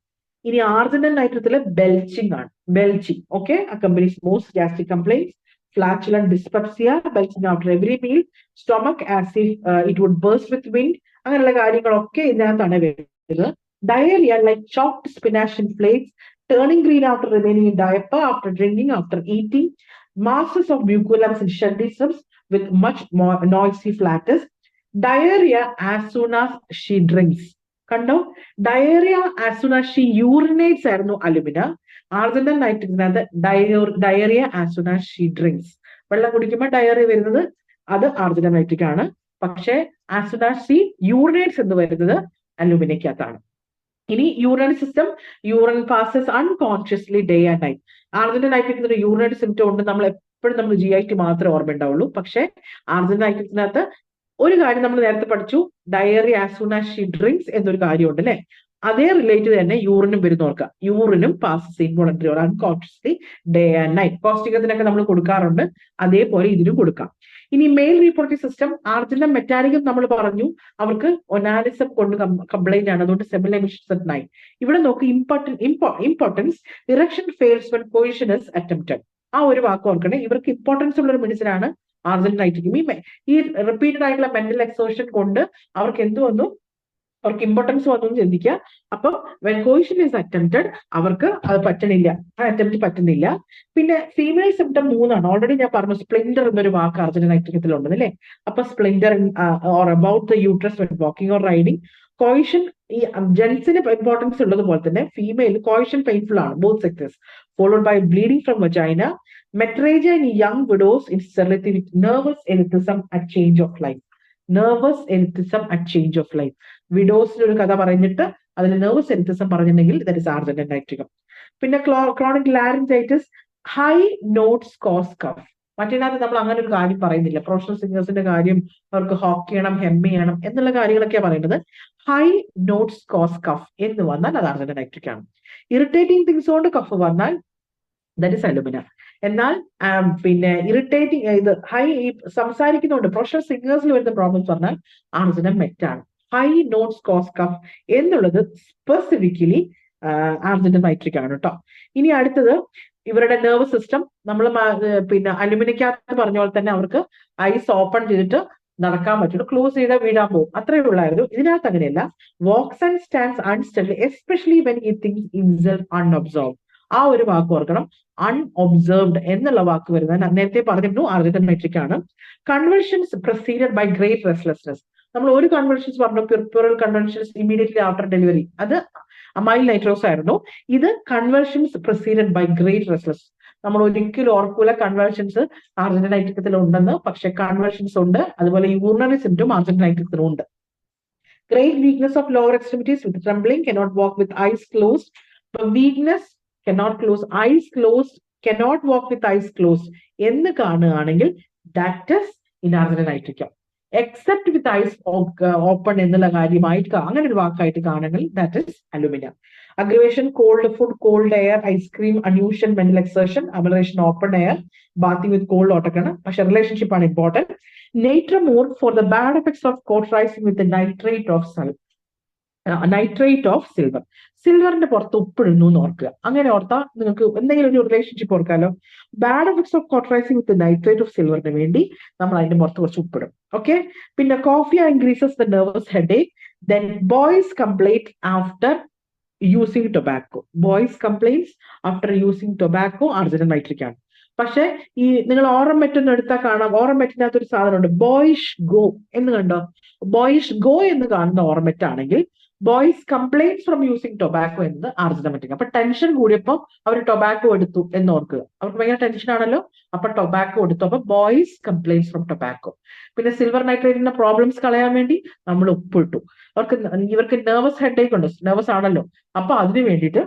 ഇനി ആർജിനൽ നൈട്രത്തില് ബെൽച്ചിങ് ആണ്, belching. Okay, accompanies most gastric complaints, flatulent dyspepsia, belching after every meal, stomach as if it would burst with wind, അങ്ങനെയുള്ള കാര്യങ്ങളൊക്കെ ഇതിനകത്താണ് വരുന്നത്. Diarrhoea like chopped spinach in flakes, turning green after remaining in diaper, after drinking, after eating, masses of mucilums and shellisms with much more noisy flatus, diarrhea as soon as she drinks. കണ്ടോ, diarrhoea as soon as she urinates ആയിരുന്നു അലുമിന. ആർജിനൽ നൈട്രേറ്റിനകത്ത് diarrhoea as soon as she drinks, വെള്ളം കുടിക്കുമ്പോൾ ഡയറിയ വരുന്നത് അത് ആർജിനൽ നൈട്രിക് ആണ്. പക്ഷേ as soon as she urinates എന്ന് വരുന്നത് അലുമിനയ്ക്കകത്താണ്. ഇനി urinary system, urine passes unconsciously day and night. Argentum നൈട്രിക്കിന് ഒരു യൂറിനറി സിംറ്റം ഉണ്ട്, നമ്മൾ എപ്പോഴും നമ്മൾ GIT മാത്രമേ ഓർമ്മ ഉണ്ടാവുള്ളൂ. പക്ഷേ ആർജിനൽ നൈട്രിക്കിനകത്ത് ഒരു കാര്യം നമ്മൾ നേരത്തെ പഠിച്ചു, diarrhoea as soon as she drinks എന്നൊരു കാര്യമുണ്ട് അല്ലെ. അതേ റിലേറ്റഡ് തന്നെ യൂറിനും വരുന്ന ഓർക്കുക. യൂറിനും passes involuntary or unconsciously day and night. കോസ്റ്റികത്തിനൊക്കെ നമ്മൾ കൊടുക്കാറുണ്ട്, അതേപോലെ ഇതിനും കൊടുക്കാം. ഇനി മെയിൽ റീപ്രൊഡക്റ്റീവ് സിസ്റ്റം, ആർജിനം മെറ്റാലിക്കും നമ്മൾ പറഞ്ഞു അവർക്ക് ഒനാലിസം കൊണ്ട് കംപ്ലൈന്റ് ആണ്, അതുകൊണ്ട് സെമിനൽ എമിഷൻസ് അറ്റ് നൈറ്റ്. ഇവിടെ നോക്ക്, importance erection fails when position is attempted. ആ ഒരു വാക്ക് ഓർക്കണേ, ഇവർക്ക് ഇമ്പോർട്ടൻസ് ഉള്ള ഒരു മെഡിസിൻ ആണ് ആർജിനൽ നൈട്രിക്കും. ഈ റിപ്പീറ്റഡ് ആയിട്ടുള്ള മെന്റൽ എക്സോഷൻ കൊണ്ട് അവർക്ക് എന്ത് വന്നു, അവർക്ക് ഇമ്പോർട്ടൻസ് വന്നു ചിന്തിക്കുക. അപ്പൊ വെൻ കോയിഷൻ ഈസ് അറ്റംപ്റ്റഡ് അവർക്ക് അത് പറ്റണില്ല, ആ അറ്റംപ്റ്റ് പറ്റുന്നില്ല. പിന്നെ ഫീമെയിൽ സിംറ്റം 3 ഓൾറെഡി ഞാൻ പറഞ്ഞു. സ്പ്ലിൻഡർ എന്നൊരു വാക്ക് ആർജിനൽ നൈട്രിക്കത്തിലുണ്ട് അല്ലേ. അപ്പൊ splinter or about the uterus when walking or riding. Coition ഈ ജെൻസിന് ഇമ്പോർട്ടൻസ് ഉള്ളതുപോലെ തന്നെ ഫീമെയിൽ കോയിഷൻ പെയിൻഫുൾ ആണ്, both sectors, followed by bleeding from vagina, metrorrhagia in young widows in sterility with nervous erethism at change of life. Nervous erethism at change of life. വിഡോസിന്റെ ഒരു കഥ പറഞ്ഞിട്ട് അതിൽ നെർവസ് എലിത്തിസം പറഞ്ഞിട്ടുണ്ടെങ്കിൽ ദാറ്റ് ഇസ് ആർജിനൽ നൈട്രികം. പിന്നെ chronic laryngitis, high notes cause cough. മറ്റേതിനകത്ത് നമ്മൾ അങ്ങനെ ഒരു കാര്യം പറയുന്നില്ല. പ്രൊഫഷണൽ സിംഗേഴ്സിന്റെ കാര്യം അവർക്ക് ഹോക്ക് ചെയ്യണം, ഹെം ചെയ്യണം എന്നുള്ള കാര്യങ്ങളൊക്കെയാണ് പറയുന്നത്. ഹൈ നോട്ട്സ് കോസ് കഫ് എന്ന് വന്നാൽ അത് ആർജിനൽ നൈട്രിക് ആണ്. ഇറിറ്റേറ്റിംഗ് തിങ്സ് കൊണ്ട് കഫ് വന്നാൽ ദാറ്റ് ഇസ് അലുമിന. എന്നാൽ പിന്നെ ഇറിറ്റേറ്റിംഗ് ഇത് ഹൈ സംസാരിക്കുന്നുണ്ട് പ്രൊഫഷണൽ സിംഗേഴ്സിൽ വരുന്ന പ്രോബ്ലംസ് പറഞ്ഞാൽ ആർജിനൽ മെറ്റാണ്. ഹൈ നോട്ട്സ് കോസ് കഫ് എന്നുള്ളത് സ്പെസിഫിക്കലി ആർജിനൽ നൈട്രിക് ആണ് കേട്ടോ. ഇനി അടുത്തത് ഇവരുടെ നെർവസ് സിസ്റ്റം. നമ്മൾ പിന്നെ അലുമിനിക്കകത്ത് പറഞ്ഞ പോലെ തന്നെ അവർക്ക് ഐസ് ഓപ്പൺ ചെയ്തിട്ട് നടക്കാൻ പറ്റുള്ളൂ, ക്ലോസ് ചെയ്താൽ വീഴാൻ പോകും, അത്രയേ ഉള്ളായിരുന്നു. ഇതിനകത്ത് അങ്ങനെയല്ല. Walks and stands unsteady especially when he thinks himself unobserved. ആ ഒരു വാക്ക് ഓർക്കണം, അൺഒബ്സർവ്ഡ് എന്നുള്ള വാക്ക് വരുന്നത് നേരത്തെ പറഞ്ഞിരുന്നു ആർജിനൽ നൈട്രിക് ആണ്. Convulsions preceded by great restlessness. നമ്മൾ ഒരു കൺവെർഷൻസ് പറഞ്ഞു, puerperal convulsions immediately after delivery, അത് അമൈൽ നൈട്രോസ് ആയിരുന്നു. ഇത് convulsions preceded by great restless. നമ്മൾ ഒരിക്കലും ഓർക്കൂല കൺവേർഷൻസ് ആർജിനൽ നൈട്രിക്കത്തിൽ ഉണ്ടെന്ന്, പക്ഷെ കൺവേർഷൻസ് ഉണ്ട്. അതുപോലെ യൂറിനറി സിംറ്റം ആർജിനൽ നൈട്രിക്കത്തിലും ഉണ്ട്. Great weakness of lower extremities with trembling, cannot walk with ice closed. Weakness cannot close eyes closed, cannot walk with eyes closed എന്ന് കാണുകയാണെങ്കിൽ that is in argentum nitricum. Except with eyes open എന്നുള്ള കാര്യമായിട്ട് അങ്ങനെ ഒരു വാക്കായിട്ട് കാണുകയാണെങ്കിൽ that is alumina. Aggravation, cold food, cold air, ice cream, unusual mental exertion, aberration, open air, bathing with cold ഓട്ടക്കാണ്. പക്ഷെ റിലേഷൻഷിപ്പ് ആണ് important. Natrum mur for the bad effects of cauterizing with nitrate of silver. സിൽവറിന്റെ പുറത്ത് ഉപ്പിടുന്നു എന്ന് ഓർക്കുക. അങ്ങനെ ഓർത്താൽ നിങ്ങൾക്ക് എന്തെങ്കിലും ഒരു റിലേഷൻഷിപ്പ് ഓർക്കാമല്ലോ. Bad effects of cauterizing with nitrate of സിൽവറിന് വേണ്ടി നമ്മൾ അതിന്റെ പുറത്ത് കുറച്ച് ഉപ്പിടും. ഓക്കെ. പിന്നെ coffee increases the nervous headache. Then boys complaint after using tobacco. Boys complaints after using tobacco argentum nitric ആണ്. പക്ഷെ ഈ നിങ്ങൾ ഓറമെറ്റ് എന്ന് എടുത്താൽ കാണാം, ഓറമെറ്റിനകത്ത് ഒരു സാധനമുണ്ട് ബോയിഷ് ഗോ എന്ന് കണ്ടോ. ബോയിഷ് ഗോ എന്ന് കാണുന്ന ഓറമെറ്റ് ആണെങ്കിൽ boys complains from using tobacco എന്നത് ആർജിനൽ നൈട്രിക്. അപ്പൊ ടെൻഷൻ കൂടിയപ്പോൾ അവർ ടൊബാക്കോ എടുത്തു എന്ന് ഓർക്കുക. അവർക്ക് ഭയങ്കര ടെൻഷൻ ആണല്ലോ, അപ്പൊ ടൊബാക്കോ എടുത്തു. അപ്പൊ ബോയ്സ് കംപ്ലൈൻസ് ഫ്രം ടൊബാക്കോ. പിന്നെ സിൽവർ നൈട്രേറ്റിന്റെ പ്രോബ്ലംസ് കളയാൻ വേണ്ടി നമ്മൾ ഉപ്പിട്ടു. ഇവർക്ക് നെർവസ് ഹെഡേക്ക് ഉണ്ട്, നെർവസ് ആണല്ലോ, അപ്പൊ അതിന് വേണ്ടിയിട്ട്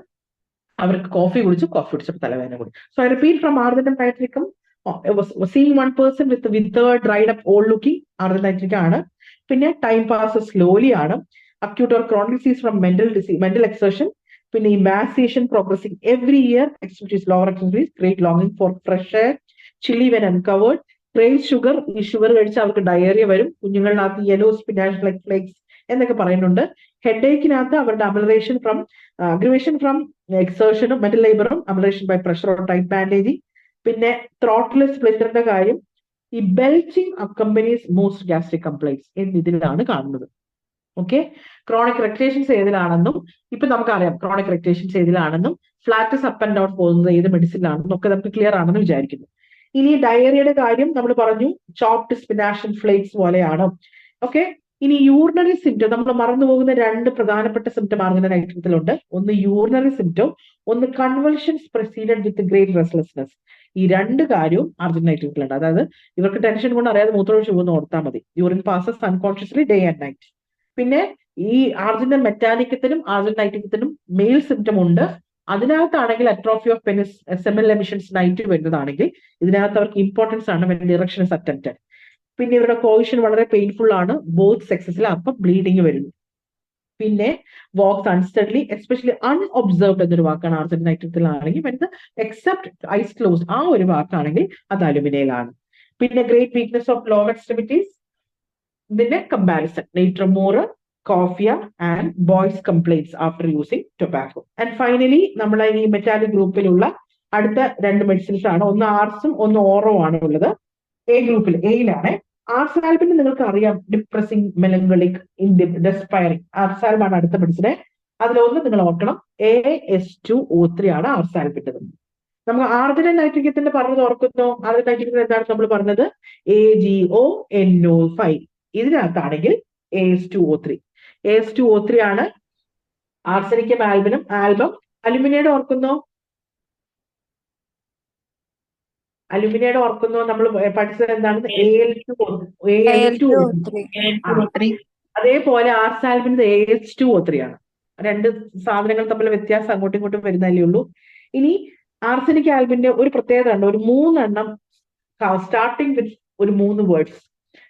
അവർക്ക് കോഫി കുടിച്ചപ്പോൾ തലവേദന കൂടി. So I repeat from argentum nitricum, seeing one person with withered dried up old looking argentum nitric ആണ്. പിന്നെ ടൈം പാസ് സ്ലോലി ആണ്. acute or chronic disease from mental exertion. പിന്നെ emaciation progressing every year, extremities, lower extremities, great longing for fresh air, chilly when uncovered, craves sugar, ഈ ഷുഗർ കഴിച്ചാൽ അവർക്ക് ഡയറിയ വരും. കുഞ്ഞുങ്ങളിനകത്ത് യെല്ലോ സ്പിനാഷ് ലൈക്ക് ഫ്ലേക്സ് എന്നൊക്കെ പറയുന്നുണ്ട്. ഹെഡേക്കിനകത്ത് അവരുടെ അമലറേഷൻ ഫ്രം അഗ്രിവേഷൻ ഫ്രം എക്സേർഷനും മെന്റൽ ലേബറും, amelioration by pressure or tight bandaging. പിന്നെ ത്രോട്ടിൽ സ്പ്ലിറ്ററിന്റെ കാര്യം, ഈ belching accompanies most gastric complaints എന്നിതിലാണ് കാണുന്നത്. ഓക്കെ, ക്രോണിക് റെക്ടേഷൻസ് ഏതിലാണെന്നും ഇപ്പൊ നമുക്കറിയാം ക്രോണിക് റെക്ടേഷൻസ് ഏതിലാണെന്നും ഫ്ലാറ്റസ് അപ്പ് ആൻഡ് ഡൗൺ പോകുന്നത് ഏത് മെഡിസിനിലാണെന്നും ഒക്കെ നമുക്ക് ക്ലിയർ ആണെന്ന് വിചാരിക്കുന്നു. ഇനി ഡയറിയയുടെ കാര്യം നമ്മൾ പറഞ്ഞു, ചോപ്ഡ് സ്പിനാഷ് ആൻഡ് ഫ്ലേക്സ് പോലെയാണ്. ഓക്കെ, ഇനി യൂറിനറി സിംറ്റം, നമ്മൾ മറന്നു പോകുന്ന രണ്ട് പ്രധാനപ്പെട്ട സിംറ്റം ആർജിനൈറ്റിസത്തിലുണ്ട്. ഒന്ന് യൂറിനറി സിംറ്റം, ഒന്ന് convulsions proceeded with great restlessness. ഈ രണ്ട് കാര്യവും ആർജിനൈറ്റിസത്തിലുണ്ട്. അതായത് ഇവർക്ക് ടെൻഷൻ കൊണ്ട് അറിയാതെ മൂത്രമൊഴിച്ച് പോകുന്ന ഓർത്താൽ മതി. Urine passes unconsciously day and night. പിന്നെ ഈ ആർജിന മെറ്റാനിക്കത്തിനും ആർജിനൈറ്റിക്കത്തിനും മെയിൽ സിംറ്റം ഉണ്ട്. അതിനകത്താണെങ്കിൽ atrophy of penis seminal emissions night വരുന്നതാണെങ്കിൽ ഇതിനകത്ത് അവർക്ക് ഇമ്പോർട്ടൻസ് ആണ് വെൻ ഡിറക്ഷൻ ഇസ് അറ്റംപ്റ്റഡ്. പിന്നെ ഇവരുടെ കോയിഷൻ വളരെ പെയിൻഫുൾ ആണ് ബോത്ത് സെക്സസിൽ, അപ്പം ബ്ലീഡിങ് വരുന്നു. പിന്നെ വാക്സ് അൺസ്റ്റഡ്ലി, എസ്പെഷ്യലി അൺഒബ്സർവ്ഡ് എന്നൊരു വാക്കാണ് ആർജിനൈറ്റിക്കത്തിലാണെങ്കിൽ വരുന്നത്. എക്സെപ്റ്റ് ഐസ് ക്ലോസ്, ആ ഒരു വാക്കാണെങ്കിൽ അത് അലുമിനയിലാണ്. പിന്നെ great weakness of lower extremities, ഇതിന്റെ comparison natrum mur, coffea and boys complaints after using tobacco. And finally നമ്മളെ ഈ മെറ്റാലിക് ഗ്രൂപ്പിലുള്ള അടുത്ത രണ്ട് മെഡിസിൻസ് ആണ്. ഒന്ന് ആർസും ഒന്ന് ഓറോ ആണ് ഉള്ളത്. എ ഗ്രൂപ്പിൽ, എയിലാണ്. ആർസാൽബിന് നിങ്ങൾക്ക് അറിയാം ഡിപ്രസിംഗ്, മെലങ്കളിക്, ഡെസ്പയറിംഗ്. ആർസാൽബാണ് അടുത്ത മെഡിസിനെ. അതിലൊന്ന് നിങ്ങൾ ഓർക്കണം, AS2O3 ആണ് ആർസാൽബിൻ്റെത്. നമ്മൾ ആർജിനൽ നൈട്രിക്കത്തിന്റെ പറഞ്ഞത് ഓർക്കുന്നോ? ആർജിനൽ നൈട്രിക്കത്തിൽ എന്താണ് നമ്മൾ പറഞ്ഞത്? AgONO5. ഇതിനകത്താണെങ്കിൽ AS2O3. AS2O3 ആണ് ആർസനിക്കും ആൽബിനും. ആൽബം അലുമിനിയുടെ ഓർക്കുന്നോ? അലുമിനിയുടെ ഓർക്കുന്നോ? നമ്മൾ പഠിച്ചത് എന്താണ്? AL2O3. അതേപോലെ ആർസാൽബിന്റെ AH2O3 ആണ്. രണ്ട് സാധനങ്ങൾ തമ്മിൽ വ്യത്യാസം അങ്ങോട്ടും ഇങ്ങോട്ടും വരുന്നതല്ലേ ഉള്ളൂ. ഇനി ആർസനിക് ആൽബിന്റെ ഒരു പ്രത്യേകത ഉണ്ട്, ഒരു 3 എണ്ണം സ്റ്റാർട്ടിംഗ് വിത്ത് ഒരു 3 words.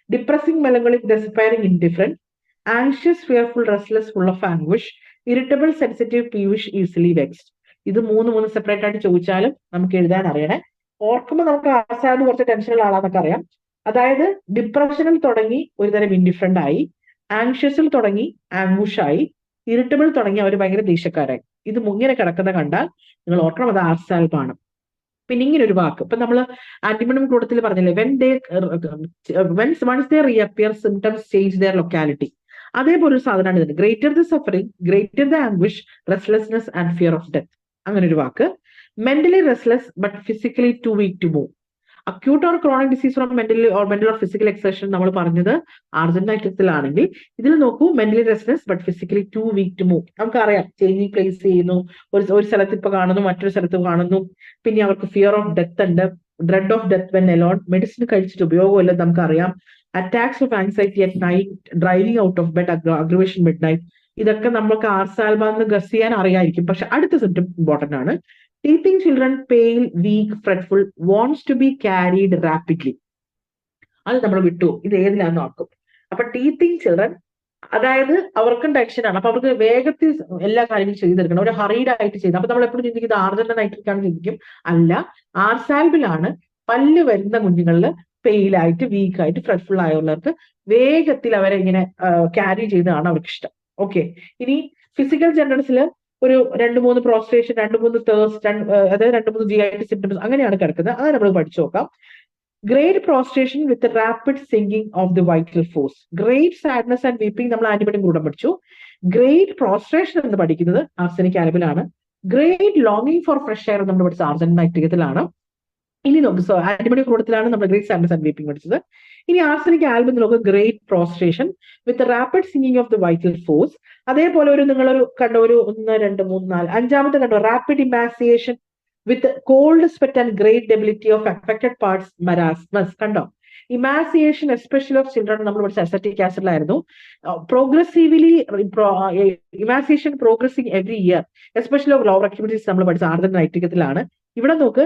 Depressing, melancholic, despairing, indifferent, anxious, fearful, restless, full of anguish, irritable, sensitive, peevish, easily vexed. ഇത് മൂന്ന് സെപ്പറേറ്റ് ആയിട്ട് ചോദിച്ചാലും നമുക്ക് എഴുതാൻ അറിയണേ. ഓർക്കുമ്പോൾ നമുക്ക് ആർസാൽബ് കുറച്ച് ടെൻഷനുള്ള ആളാന്നൊക്കെ അറിയാം. അതായത് ഡിപ്രഷനിൽ തുടങ്ങി ഒരുതരം ഇൻഡിഫറൻറ്റ് ആയി, ആൻഷ്യസിൽ തുടങ്ങി ആംഗ്വിഷ് ആയി, ഇറിറ്റബിൾ തുടങ്ങി അവർ ഭയങ്കര ദേഷ്യക്കാരായി. ഇത് ഇങ്ങനെ കിടക്കുന്ന കണ്ടാൽ നിങ്ങൾ ഓർക്കണം അത് ആർസാൽബ് ആണ്. പിന്നെ ഇങ്ങനെ ഒരു വാക്ക് ഇപ്പൊ നമ്മൾ ആന്റിമോണിയം കൂട്ടത്തിൽ പറഞ്ഞില്ലേ, once they reappear symptoms change their locality. അതേപോലെ ഒരു സാധനമാണ് ഇതിന്. Greater the suffering, greater the anguish, restlessness and fear of death. അങ്ങനെ ഒരു വാക്ക്. Mentally restless but physically too weak to move. Acute or chronic disease from mental or physical exertion നമ്മൾ പറഞ്ഞത് ആർജിനൈറ്റിസത്തിലാണെങ്കിൽ. ഇതിൽ നോക്കൂ, mentally restless but physically too weak to move. നമുക്കറിയാം ചേഞ്ചിങ് പ്ലേസ് ചെയ്യുന്നു, ഒരു സ്ഥലത്ത് ഇപ്പൊ കാണുന്നു, മറ്റൊരു സ്ഥലത്ത് കാണുന്നു. പിന്നെ അവർക്ക് ഫിയർ ഓഫ് ഡെത്ത് ഉണ്ട്, dread of death when alone. Medicine കഴിച്ചിട്ട് ഉപയോഗമില്ല നമുക്കറിയാം. Attacks of anxiety at night, driving out of bed, aggravation midnight. ഇതൊക്കെ നമുക്ക് ആർസാൽബാന്ന് ഗസ് ചെയ്യാൻ അറിയായിരിക്കും, പക്ഷെ അടുത്ത സിംറ്റം ഇമ്പോർട്ടന്റ് ആണ്. Teething children, pale, weak, fretful, wants to be carried rapidly. അത് നമ്മൾ വിട്ടു, ഇത് ഏതിലാന്ന് ഓർക്കും. അപ്പൊ ടീത്തിങ് ചിൽഡ്രൻ, അതായത് അവർക്കും ടെൻഷനാണ്, അപ്പൊ അവർക്ക് വേഗത്തിൽ എല്ലാ കാര്യങ്ങളും ചെയ്തെടുക്കണം, ഒരു ഹറീഡ് ആയിട്ട് ചെയ്ത്. അപ്പൊ നമ്മൾ എപ്പോഴും ചിന്തിക്കുന്നത് ആർജന്റൻ നൈട്രിക്കാണ് ചിന്തിക്കും. അല്ല, ആർസാൽബിലാണ് പല്ല് വരുന്ന കുഞ്ഞുങ്ങളിൽ പെയിലായിട്ട്, വീക്കായിട്ട്, ഫ്രെറ്റ്ഫുൾ ആയുള്ളവർക്ക് വേഗത്തിൽ അവരെ ഇങ്ങനെ ക്യാരി ചെയ്തതാണ് അവർക്ക് ഇഷ്ടം. ഓക്കെ, ഇനി ഫിസിക്കൽ ജെൻഡേഴ്സിൽ ഒരു 2-3 പ്രോസ്ട്രേഷൻ, 2-3 തേഴ്സ്റ്റ്, അതായത് 2-3 GI സിംറ്റംസ് അങ്ങനെയാണ് കിടക്കുന്നത്. അത് നമ്മൾ പഠിച്ചു നോക്കാം. Great prostration with rapid sinking of the vital force. Great sadness and weeping നമ്മൾ ആന്റിബയോട്ടിക് കൂടെ പഠിച്ചു. ഗ്രേറ്റ് പ്രോസ്ട്രേഷൻ എന്ന് പഠിക്കുന്നത് ആർസനിക് ആൽബിലാണ്. ഗ്രേറ്റ് ലോങ്ങിങ് ഫോർ ഫ്രഷ് എയർ നമ്മൾ പഠിച്ചത് ആർസനിക് നൈട്രിക്കത്തിലാണ്. ഇനി നോക്ക്, ആന്റിബയോട്ടിക് കൂട്ടത്തിലാണ് നമ്മൾ ഗ്രേറ്റ് സാഡ്നസ് ആൻഡ് വീപ്പിംഗ് പഠിച്ചത്. ഇനി ആർസനിക് ആൽബിൽ നോക്ക്, great prostration with rapid sinking of the vital force. അതേപോലെ ഒരു നിങ്ങളൊരു കണ്ടോ, ഒരു 1, 2, 3, 4, 5ാമത്തെ കണ്ടോ, rapid emaciation with cold sweat and great debility of affected parts, marasmus. കണ്ടോ, ഇമാസിയേഷൻ എസ്പെഷ്യലി ഓഫ് ചിൽഡ്രൻ നമ്മൾ പഠിച്ച അസറ്റിക് ആസിഡിലായിരുന്നു. Progressively emaciation progressing every year, especially of lower extremities നമ്മൾ പഠിച്ച ആർജിനൽ നൈട്രിക്കത്തിലാണ്. ഇവിടെ നോക്ക്,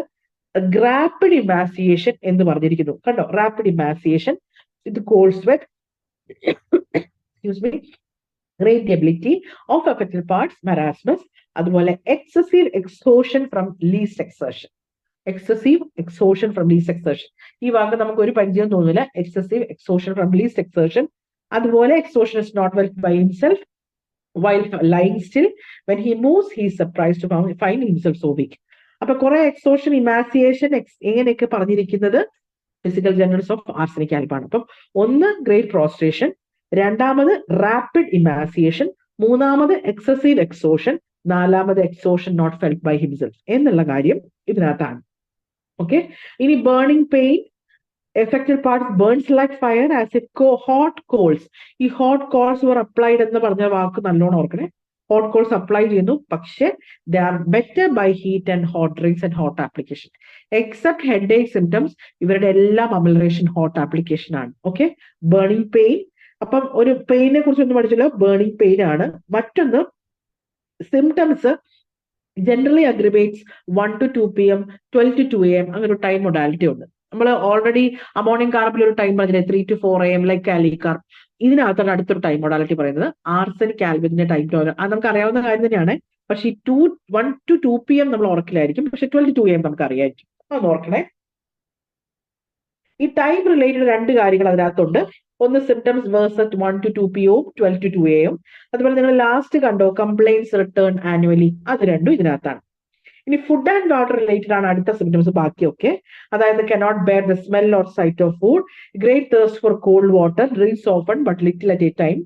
റാപ്പിഡ് ഇമാസിയേഷൻ എന്ന് പറഞ്ഞിരിക്കുന്നു. കണ്ടോ, rapid emaciation with cold sweat, excuse me, great debility of affected parts, marasmus. അതുപോലെ excessive exhaustion from least exertion. Excessive exhaustion from least exertion. ഈ വാക്ക് നമുക്ക് ഒരു പരിചയം തോന്നില്ല. Excessive exhaustion from least exertion. അതുപോലെ exhaustion is not wealth by himself while lying still. When he moves, he is surprised to find himself so weak. അപ്പൊ കുറെ എക്സോഷൻ, ഇമാസിയേഷൻ എങ്ങനെയൊക്കെ പറഞ്ഞിരിക്കുന്നത് ഫിസിക്കൽ ജനറൽസ് ഓഫ് ആർസനിക് ആൽബാണ്. അപ്പം ഒന്ന് ഗ്രേറ്റ് പ്രോസ്ട്രേഷൻ, രണ്ടാമത് റാപ്പിഡ് ഇമാസിയേഷൻ, മൂന്നാമത് എക്സസീവ് എക്സോഷൻ, നാലാമത് exhaustion not felt by himself എന്നുള്ള കാര്യം ഇതിനകത്താണ്. ഓക്കെ, ഇനി burning pain, affected parts burns like fire as if hot coals. ഈ hot coals were applied എന്ന് പറഞ്ഞ വാക്ക് നല്ലോണം ഓർക്കണേ. hot coals അപ്ലൈ ചെയ്യുന്നു, പക്ഷേ they are better by heat and hot drinks and hot application. Except headache symptoms, ഇവരുടെ എല്ലാം അമലറേഷൻ ഹോട്ട് ആപ്ലിക്കേഷൻ ആണ്. Okay, burning pain. അപ്പം ഒരു പെയിനെ കുറിച്ച് ഒന്നും പഠിച്ചല്ലോ, ബേണിംഗ് പെയിൻ ആണ്. മറ്റൊന്ന് symptoms generally അഗ്രിവേറ്റ്സ് 1 to 2 PM, 12 to 2 AM അങ്ങനെ ഒരു ടൈം മൊഡാലിറ്റി ഉണ്ട്. നമ്മൾ ഓൾറെഡി അമോണിയം കാർബിൽ ഒരു ടൈം പറഞ്ഞില്ലേ, 3 to 4 AM ലൈക്ക് കാലിക്കാർ. ഇതിനകത്താണ് അടുത്തൊരു ടൈം മൊഡാലിറ്റി പറയുന്നത്, ആർസനിക് ആൽബത്തിന്റെ ടൈം ടോലർ. അത് നമുക്ക് അറിയാവുന്ന കാര്യം തന്നെയാണ്. പക്ഷെ ഈ 1 to 2 PM നമ്മൾ ഓർക്കില്ലായിരിക്കും, പക്ഷെ 12 to 2 AM നമുക്ക് അറിയായിരിക്കും. അതൊന്ന് ഓർക്കണേ. ഈ ടൈം റിലേറ്റഡ് രണ്ട് കാര്യങ്ങൾ അതിനകത്തുണ്ട്. ഒന്ന് symptoms versus 1 to 2 PM, 12 to 2 AM. അതുപോലെ നിങ്ങൾ ലാസ്റ്റ് കണ്ടോ കംപ്ലൈൻസ് റിട്ടേൺ ആനുവലി, അത് രണ്ടും ഇതിനകത്താണ്. ഇനി ഫുഡ് ആൻഡ് വാട്ടർ റിലേറ്റഡ് ആണ് അടുത്ത സിംറ്റംസ് ബാക്കിയൊക്കെ. അതായത് cannot bear the smell or sight of food, great thirst for cold water, drinks often but little at a time,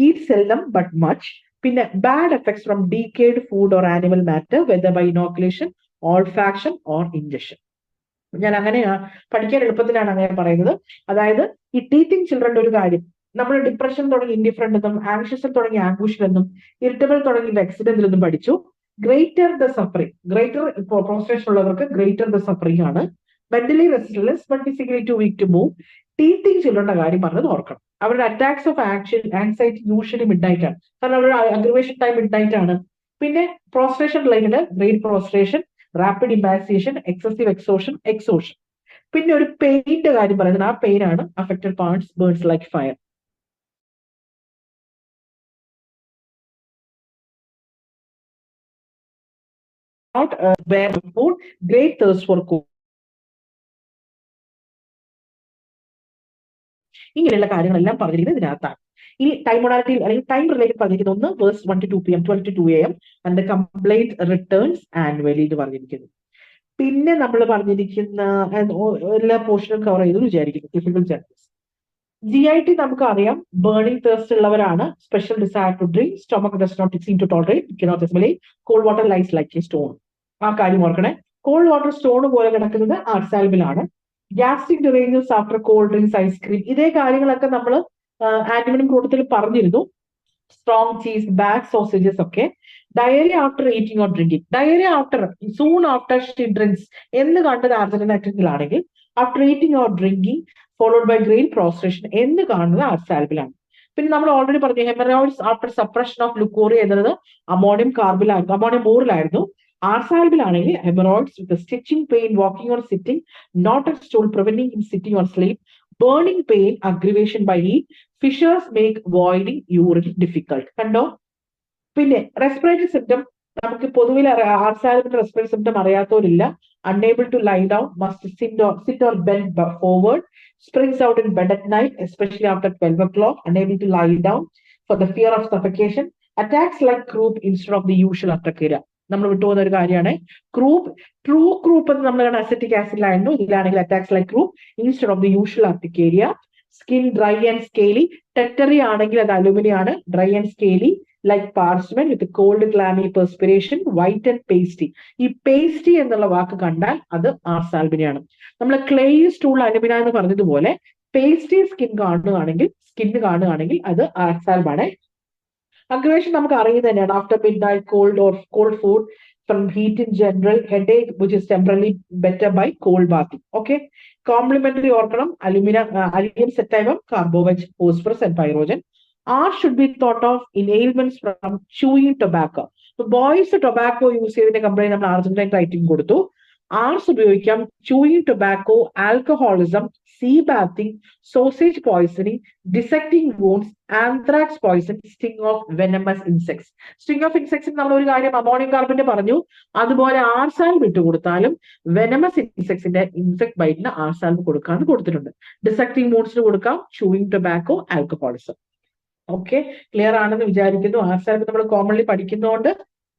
eat seldom but much. പിന്നെ bad effects from decayed food or animal matter whether by inoculation, olfaction or injection. ഞാൻ അങ്ങനെയാ പഠിക്കാൻ എളുപ്പത്തിലാണ് അങ്ങനെ പറയുന്നത്. അതായത് ഈ ടീച്ചിങ് ചിൽഡ്രന്റെ ഒരു കാര്യം, നമ്മൾ ഡിപ്രഷൻ തുടങ്ങി ഇൻഡിഫറൻറ്റ് എന്നും, ആങ്ഷ്യസ് തുടങ്ങി ആംബുഷൻ എന്നും, ഇറിറ്റബിൾ തുടങ്ങി വെക്സിഡന്റിലെന്നും പഠിച്ചു. Greater the suffering, greater prostration ഉള്ളവർക്ക് ഗ്രേറ്റർ ദ സഫറിങ് ആണ്. Mentally resistance but physically too weak to move. Teaching ചിൽഡ്രന്റെ കാര്യം പറഞ്ഞത് ഓർക്കണം. അവരുടെ attacks of anxiety usually midnight ആണ്, കാരണം അവരുടെ അഗ്രിവേഷൻ ടൈം മിഡ് നൈറ്റ് ആണ്. പിന്നെ prostration related great prostration, rapid emaciation, excessive exhaustion. പിന്നെ ഒരു പെയിന്റെ കാര്യം പറയുന്നത്, ആ പെയിൻ ആണ് affected parts burns like fire. Not bear food, great thirst for cold. ഇങ്ങനെയുള്ള കാര്യങ്ങളെല്ലാം പറഞ്ഞിരിക്കുന്നത് ഇതിനകത്താണ്. ഈ ടൈം മൊഡാലിറ്റി അല്ലെങ്കിൽ ടൈം റിലേറ്റഡ് പറഞ്ഞിരിക്കുന്നത് ഒന്ന് worse 1 to 2 PM, 12 to 2 AM and complaint returns annually എന്ന് പറഞ്ഞിരിക്കുന്നു. പിന്നെ നമ്മൾ പറഞ്ഞിരിക്കുന്ന എല്ലാ പോർഷനും കവർ ചെയ്ത് വിചാരിക്കുന്നു. Difficult chapters. GIT നമുക്ക് അറിയാം, ബേണിംഗ് തേഴ്സ്റ്റ് ഉള്ളവരാണ്. Special desire to drink, stomach does not seem to tolerate, cannot assimilate, cold water lies like a stone. ആ കാര്യം ഓർക്കണേ. കോൾഡ് വാട്ടർ സ്റ്റോൺ പോലെ കിടക്കുന്നത് ആർസാൽബിലാണ്. Gastric derangements after cold drinks, ice cream, ഇതേ കാര്യങ്ങളൊക്കെ നമ്മൾ ആന്റിമോണിയം കൂട്ടത്തിൽ പറഞ്ഞിരുന്നു. സ്ട്രോങ് ചീസ്, ബാഡ് സോസേജസ് ഒക്കെ. Diarrhoea after eating or drinking, diarrhoea after soon after she drinks എന്ന് കണ്ടത് arsenic after eating or drinking followed by great prostration എന്ന് കാണുന്നത് ആർസാൽബിലാണ്. പിന്നെ നമ്മൾ ഓൾറെഡി പറഞ്ഞു haemorrhoids after suppression of leucorrhoea എന്നത് അമോണിയം കാർബിലായിരുന്നു, അമോണിയം ബോറിലായിരുന്നു. ആർസാൽബിലാണെങ്കിൽ haemorrhoids with stitching pain, walking or sitting, not at stool, preventing in sitting or sleep, burning pain, aggravation by heat, fissures make voiding urine difficult. കണ്ടോ? പിന്നെ റെസ്പിറേറ്ററി സിംറ്റം നമുക്ക് പൊതുവിൽ ആർസാൽബിന്റെ റെസ്പിറേറ്ററി സിംറ്റം അറിയാത്തവരില്ല. Unable to lie down, must sit or bend forward, springs out in bed at night, especially after 12 o'clock, unable to lie down for the fear of suffocation, attacks like croup instead of the usual urticaria. നമ്മൾ വിട്ടുപോകുന്ന ഒരു കാര്യമാണ് ക്രൂപ്പ്. ട്രൂ ക്രൂപ്പ് എന്ന് നമ്മൾ അസെറ്റിക് ആസിഡിലായിരുന്നു, ഇതിലാണെങ്കിൽ attacks like croup instead of the usual urticaria. Skin dry and scaly, ടെറ്ററി ആണെങ്കിൽ അത് അലുമിനിയം ആണ്, dry and scaly like parchment with cold clammy perspiration, white and pasty. ഈ പേസ്റ്റി എന്നുള്ള വാക്ക് കണ്ടാൽ അത് ആർസാൽബിനെയാണ്. നമ്മൾ ക്ലേ സ്റ്റൂൾ അലുമിന എന്ന് പറഞ്ഞതുപോലെ പേസ്റ്റി സ്കിന്ന് കാണുകയാണെങ്കിൽ അത് ആർസാൽബാണ്. അഗ്രിവേഷൻ നമുക്ക് അറിയുന്നത് തന്നെയാണ്. After midnight, cold food from heat in general, headache which is temporarily better by cold bathing. Okay, complementary ഓർക്കണം, അലുമിനിയം സെറ്റൈമം, കാർബോവെജ്, phosphorus and pyrogen. R should be thought of in ailments from chewing tobacco. So boys tobacco use ചെയ്തതിന്റെ കംപ്ലൈന്റ് നമ്മൾ അർജന്റൈൻ റൈറ്റിംഗ് കൊടുത്തു. ആർസ് ഉപയോഗിക്കാം, chewing tobacco, alcoholism, sea bathing, sausage poisoning, dissecting wounds, anthrax poison, sting of venomous insects. Sting of insects നമ്മൾ ഒരു കാര്യം അമോണിയം കാർബന്റെ പറഞ്ഞു, അതുപോലെ ആർസാൽബ് ഇട്ട് കൊടുത്താലും വെനമസ് ഇൻസെക്ട്സിന്റെ ഇൻസെക്ട് ബൈറ്റിന് ആർസാൽബ് കൊടുക്കാന്ന് കൊടുത്തിട്ടുണ്ട്. ഡിസക്ടിങ് വൂണ്ട്സിന് കൊടുക്കാം, chewing tobacco, alcoholism. Okay, clear ആണെന്ന് വിചാരിക്കുന്നു. ആർസാൽബ് നമ്മൾ കോമൺലി പഠിക്കുന്നതുകൊണ്ട്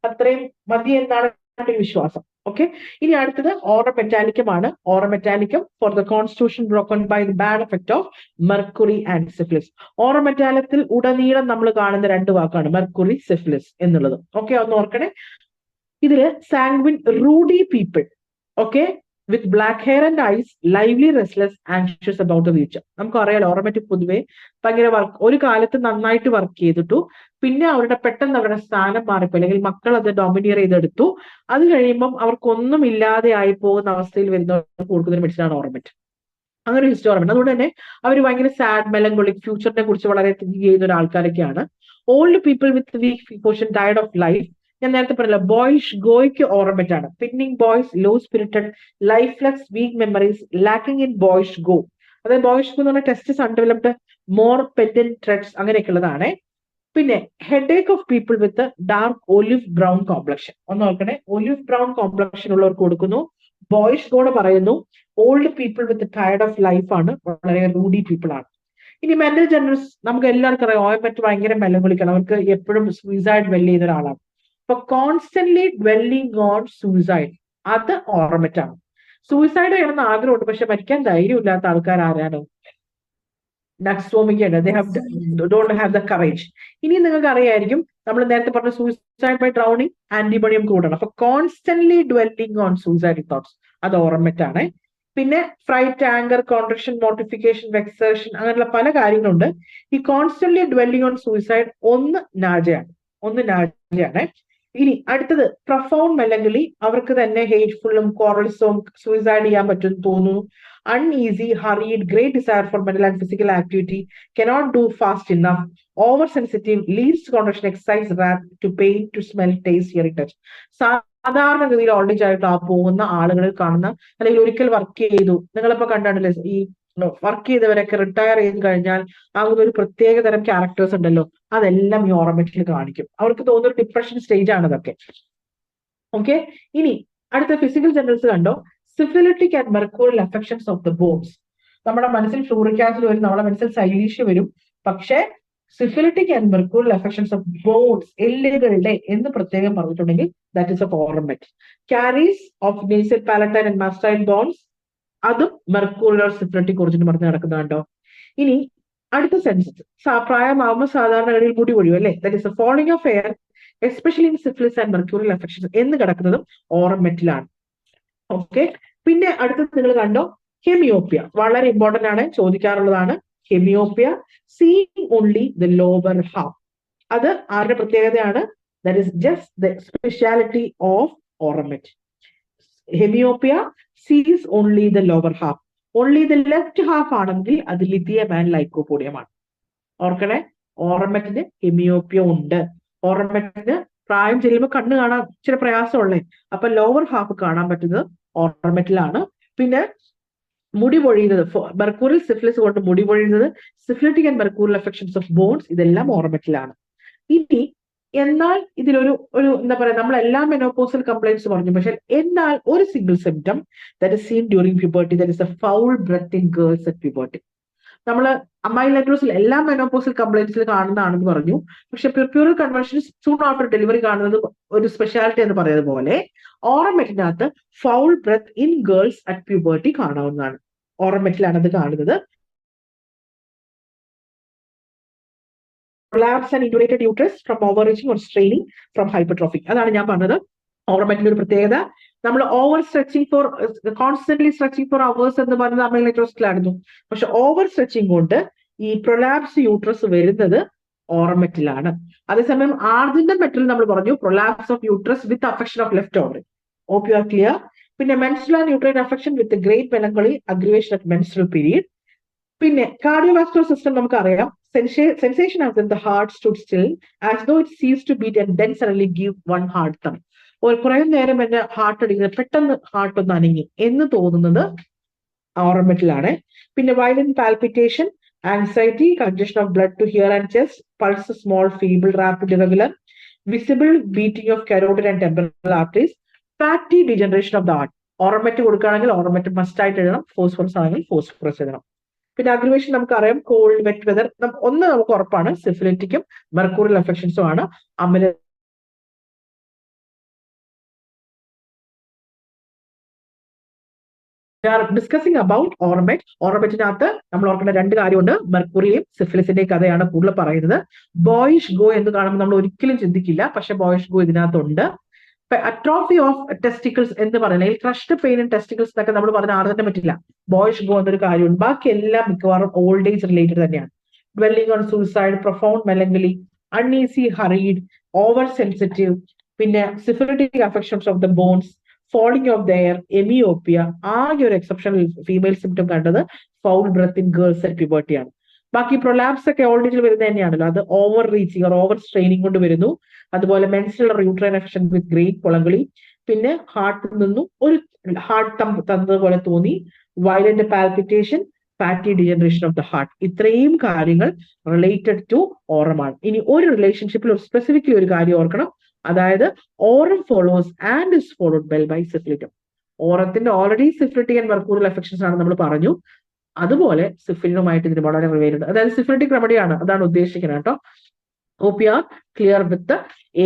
അത്രയും മതി എന്നാണ് എന്റെ വിശ്വാസം. ഓക്കെ, ഇനി അടുത്തത് ഓറം മെറ്റാലിക്കം ആണ്. Aurum metallicum for the constitution broken by the bad effect of mercury and syphilis. Aurum മെറ്റാലത്തിൽ ഉടനീളം നമ്മൾ കാണുന്ന രണ്ട് വാക്കാണ് മെർക്കുറി, സിഫിലിസ് എന്നുള്ളത്. ഓക്കെ, ഒന്ന് ഓർക്കണേ. ഇതില് sanguine ruddy people, okay, with black hair and eyes, lively, restless, anxious about the future. നമുക്കറിയാലോ ഓറോമാറ്റിക് പൊതുവെ ഭയങ്കര ഒരു കാലത്ത് നന്നായിട്ട് വർക്ക് ചെയ്തിട്ടു, പിന്നെ പെട്ടെന്ന് അവരുടെ സ്ഥാനം മാറിപ്പോ, അല്ലെങ്കിൽ മക്കൾ അത് ഡോമിനിയർ ചെയ്തെടുത്തു. അത് കഴിയുമ്പം അവർക്കൊന്നും ഇല്ലാതെ ആയി പോകുന്ന അവസ്ഥയിൽ വരുന്നവർക്ക് കൊടുക്കുന്ന മെഡിസിനാണ് ഓറോമാറ്റ്. അങ്ങനെ ഒരു ഹിസ്റ്ററി ഓർമ്മ. അതുകൊണ്ട് തന്നെ അവർ ഭയങ്കര സാഡ്, മെലങ്കോളിക്, ഫ്യൂച്ചറിനെ കുറിച്ച് വളരെ തിങ്ക് ചെയ്യുന്ന ഒരു ആൾക്കാരൊക്കെയാണ്. Old people with weak portion, tired of life. ഞാൻ നേരത്തെ പറഞ്ഞല്ലോ ബോയ്ഷ് ഗോയ്ക്ക് ഓർമ്മറ്റ് ആണ്. Pining boys, low spirited, lifeless, weak memories, lacking in boyish go. അതായത് ബോയ്ഷ് ഗോ എന്ന് പറഞ്ഞാൽ testes undeveloped, more pendant threads, അങ്ങനെയൊക്കെ ഉള്ളതാണ്. പിന്നെ headache of people with dark olive brown complexion. ഒന്ന് നോക്കണേ, ഒലിവ് ബ്രൗൺ കോംപ്ലക്ഷൻ ഉള്ളവർക്ക് കൊടുക്കുന്നു. ബോയ്ഷ് ഗോഡ് പറയുന്നു old people with tired of life ആണ്, വളരെ റൂഡി പീപ്പിൾ ആണ്. ഇനി മെന്റൽ ജനറൽസ് നമുക്ക് എല്ലാവർക്കും അറിയാം, ഓയമറ്റ് ഭയങ്കര മെലങ്കൊളിക്കാണ്, അവർക്ക് എപ്പോഴും സൂയിസൈഡ് ഡ്വെൽ ചെയ്യുന്ന ഒരാളാണ്. അപ്പൊ കോൺസ്റ്റന്റ്ലി ഡ്വെല്ലിംഗ് ഓൺ സൂയിസൈഡ്, അത് ഓർമറ്റ് ആണ്. സൂയിസൈഡ് ചെയ്യണമെന്ന് ആഗ്രഹമുണ്ട്, പക്ഷെ മരിക്കാൻ ധൈര്യമില്ലാത്ത ആൾക്കാർ ആരാണ്? നക്സോമിക്കാണ്. They have don't have the courage. ഇനി നിങ്ങൾക്ക് അറിയായിരിക്കും, നമ്മൾ നേരത്തെ പറഞ്ഞ സൂയിസൈഡ് ബൈ ഡ്രൗണിങ്, ആന്റിബോഡിയം കൂടണം. അപ്പൊ constantly dwelling on suicide thoughts, അത് ഓർമറ്റ് ആണ്. പിന്നെ ഫ്രൈറ്റ്, ആങ്കർ, കോൺട്രക്ഷൻ, മോട്ടിഫിക്കേഷൻ, വെക്സേഷൻ, അങ്ങനെയുള്ള പല കാര്യങ്ങളുണ്ട്. ഈ കോൺസ്റ്റന്റ്ലി ഡ്വെല്ലിംഗ് ഓൺ സൂയിസൈഡ് ഒന്ന് നാജയാണ്. ഇനി അടുത്തത് പ്രൊഫൗണ്ട് മെലങ്കലി, അവർക്ക് തന്നെ ഹേറ്റ്ഫുള്ളും കോറൽസും സൂയിസൈഡ് ചെയ്യാൻ പറ്റും തോന്നുന്നു. Uneasy, hurried, great desire for mental and physical activity, cannot do fast enough, over sensitive, leads contraction, exercise, wrap, to pain, to smell, taste, hearing, touch. സാധാരണഗതിയിൽ ഓൾറേജ് ആയിട്ട് ആ പോകുന്ന ആളുകളിൽ കാണുന്ന, അല്ലെങ്കിൽ ഒരിക്കൽ വർക്ക് ചെയ്തു, നിങ്ങളിപ്പോ കണ്ടാണല്ലേ ഈ വർക്ക് ചെയ്തവരൊക്കെ റിട്ടയർ ചെയ്ത് കഴിഞ്ഞാൽ ആകുന്ന ഒരു പ്രത്യേക തരം ക്യാരക്ടേഴ്സ് ഉണ്ടല്ലോ, അതെല്ലാം ഈ ഓർമെറ്റിൽ കാണിക്കും. അവർക്ക് തോന്നുന്ന ഡിപ്രഷൻ സ്റ്റേജ് ആണ് ഇതൊക്കെ. ഓക്കെ, ഇനി അടുത്ത ഫിസിക്കൽ ജനറൽസ് കണ്ടോ. Syphilitic and mercurial affections of the bones. നമ്മുടെ മനസ്സിൽ ഫ്ലൂറിക് ആസിഡ് വരും, നമ്മുടെ മനസ്സിൽ സൈലീഷ്യ വരും, പക്ഷേ syphilitic and mercurial affections of bones, എല്ലുകളുടെ എന്ന് പ്രത്യേകം പറഞ്ഞിട്ടുണ്ടെങ്കിൽ that is of aurum met. Caries of nasal, palatine and mastoid bones, അതും മെർക്കൂറിയൽ സിഫിലിറ്റിക് കുറിച്ചിട്ട് പറഞ്ഞ് നടക്കുന്നുണ്ടോ. ഇനി അടുത്ത സെൻസസ്, പ്രായമാകുമ്പോൾ സാധാരണഗതിയിൽ മുടി പൊഴിയും അല്ലെ, that is a falling of hair, especially in syphilis and mercurial affections എന്ന് കിടക്കുന്നതും ഓർമെറ്റിലാണ്. ഓക്കെ, പിന്നെ അടുത്തത് നിങ്ങൾ കണ്ടോ ഹെമിയോപ്പിയ, വളരെ ഇമ്പോർട്ടന്റ് ആണ്, ചോദിക്കാറുള്ളതാണ്. Hemiopia, seeing only the lower half, അത് ആരുടെ പ്രത്യേകതയാണ്? That is just the speciality of aurum met. Hemiopia sees only the lower half, only the left half ആണെങ്കിൽ അത് ലിഥിയം ആൻഡ് ലൈക്കോപോഡിയം ആണ്. ഓർക്കണേ, ഓർമെറ്റിന് ഹെമിയോപ്പിയ ഉണ്ട്. ഓർമെറ്റിന് പ്രായം ചെല്ലുമ്പോൾ കണ്ണ് കാണാൻ ഇച്ചിരി പ്രയാസമുള്ളേ, അപ്പൊ ലോവർ ഹാഫ് കാണാൻ പറ്റുന്നത് ഓർമെറ്റിലാണ്. പിന്നെ മുടി പൊഴിയുന്നത്, മെർക്കൂറിയൽ സിഫിലിസ് കൊണ്ട് മുടി പൊഴിയുന്നത്, syphilitic and mercurial affections of bones, ഇതെല്ലാം ഓർമെറ്റിലാണ്. ഇനി എന്നാൽ ഇതിലൊരു എന്താ പറയാ, നമ്മളെല്ലാം മെനോപോസൽ കംപ്ലൈന്റ്സ് പറഞ്ഞു, പക്ഷെ എന്നാൽ ഒരു single symptom that is seen during puberty, that is a foul breath in girls at puberty. നമ്മള് അമൈൽ നൈട്രോസിൽ എല്ലാ മെനോപോസൽ കംപ്ലൈന്റ്സിൽ കാണുന്നതാണെന്ന് പറഞ്ഞു, പക്ഷെ puerperal convulsion soon after delivery കാണുന്നത് ഒരു സ്പെഷ്യാലിറ്റി എന്ന് പറയുന്നത് പോലെ ഓർമെറ്റിനകത്ത് foul breath in girls at puberty കാണാവുന്നതാണ്. ഓർമെറ്റിലാണ് അത് കാണുന്നത്. Prolapse and indurated uterus from overreaching or straining from hypertrophy. അതാണ് ഞാൻ പറഞ്ഞത് ഓർമെറ്റിന്റെ ഒരു പ്രത്യേകത. നമ്മൾ over stretching for constantly stretching for hours എന്ന് പറയുന്നത് അമൈൽ നൈട്രോസിലായിരുന്നു, പക്ഷെ ഓവർ സ്ട്രെച്ചിങ് കൊണ്ട് ഈ പ്രൊലാപ്സ് യൂട്രസ് വരുന്നത് ഓർമെറ്റിലാണ്. അതേസമയം ആർജിന്റെ മെറ്റൽ നമ്മൾ പറഞ്ഞു prolapse of uterus with affection of left ovary. Hope you are clear. പിന്നെ menstrual and uterine affection with great melancholy, aggravation at menstrual period. പിന്നെ കാർഡിയോവാസ്കുലർ സിസ്റ്റം നമുക്കറിയാം, sensation as in the heart stood still as though it ceased to beat and then suddenly give one heart thump. കുറെ നേരം എന്റെ ഹാർട്ട് അടിക്കുന്നത്, പെട്ടെന്ന് ഹാർട്ട് ഒന്ന് അനങ്ങി എന്ന് തോന്നുന്നത് ഓറമെറ്റിലാണ്. പിന്നെ violent palpitation, anxiety, congestion of blood to head and chest, pulse small feeble rapid irregular, visible beating of carotid and temporal arteries, fatty degeneration of the heart. Aurum met കൊടുക്കുകയാണെങ്കിൽ ഓറമെറ്റ് മസ്റ്റ് ആയിട്ട് എഴുതണം, ഫോസ്ഫറസ് ആണെങ്കിൽ ഫോസ്ഫറസ് എഴുതണം. പിന്നെ അഗ്രിവേഷൻ നമുക്കറിയാം, കോൾഡ് വെറ്റ് വെതർ. ഒന്ന് നമുക്ക് ഉറപ്പാണ്, സിഫിലിറ്റിക്കും മെർക്കൂറിയൽ അഫക്ഷൻസും ആണ്. അമില ഡിസ്കസിങ് അബൌട്ട് ഓർമെറ്റ്. ഓർമെറ്റിനകത്ത് നമ്മൾ ഓർക്കേണ്ട രണ്ട് കാര്യമുണ്ട്, മെർക്കുറിയും സിഫിലിസിന്റെയും കഥയാണ് കൂടുതൽ പറയുന്നത്. ബോയിഷ് ഗോ എന്ന് കാണുമ്പോൾ നമ്മൾ ഒരിക്കലും ചിന്തിക്കില്ല, പക്ഷെ ബോയിഷ് ഗോ ഇതിനകത്തുണ്ട്. അട്രോഫി ഓഫ് ടെസ്റ്റിക്കിൾസ് എന്ന് പറയുന്നത്, ക്രഷ്ഡ് പെയിൻ ഇൻ ടെസ്റ്റിക്കിൾസ് എന്നൊക്കെ നമ്മൾ പറഞ്ഞ ആറ് തന്നെ പറ്റില്ല. ബോയിഷ് ഗോ എന്നൊരു കാര്യമുണ്ട്. ബാക്കി എല്ലാം മിക്കവാറും ഓൾഡ് ഏജ് റിലേറ്റഡ് തന്നെയാണ്. Dwelling on suicide, profound melancholy, uneasy hurried, over sensitive, പിന്നെ syphilitic affections of the bones, falling of the hair, hemiopia. ആകെ ഒരു എക്സെപ്ഷണൽ ഫീമെയിൽ സിംറ്റം കണ്ടത് foul breath in girls at puberty ആണ്. ബാക്കി പ്രൊലാപ്സ് ഒക്കെ ഓൾഡ് ഏജിൽ വരുന്നത് തന്നെയാണല്ലോ, അത് over reaching or over straining കൊണ്ട് വരുന്നു. അതുപോലെ menstrual uterine affection with great melancholy, പിന്നെ ഹാർട്ടിൽ നിന്നും ഒരു ഹാർട്ട് തന്നതുപോലെ തോന്നി, violent palpitation, fatty degeneration of the heart. ഇത്രയും കാര്യങ്ങൾ റിലേറ്റഡ് ടു ഓറമാണ്. ഇനി ഒരു റിലേഷൻഷിപ്പിൽ ഒരു സ്പെസിഫിക്കലി ഒരു കാര്യം ഓർക്കണം, അതായത് aurum follows and is followed well by സിഫിലിറ്റും. ഓറത്തിന്റെ already syphilitic and mercurial affections ആണ് നമ്മൾ പറഞ്ഞു, അതുപോലെ സിഫിലിനുമായിട്ട് ഇതിന് വളരെ റിലേറ്റഡ്, അതായത് സിഫിലിറ്റിക് റെമഡിയാണ്, അതാണ് ഉദ്ദേശിക്കുന്നത് കേട്ടോ. Hope you are clear with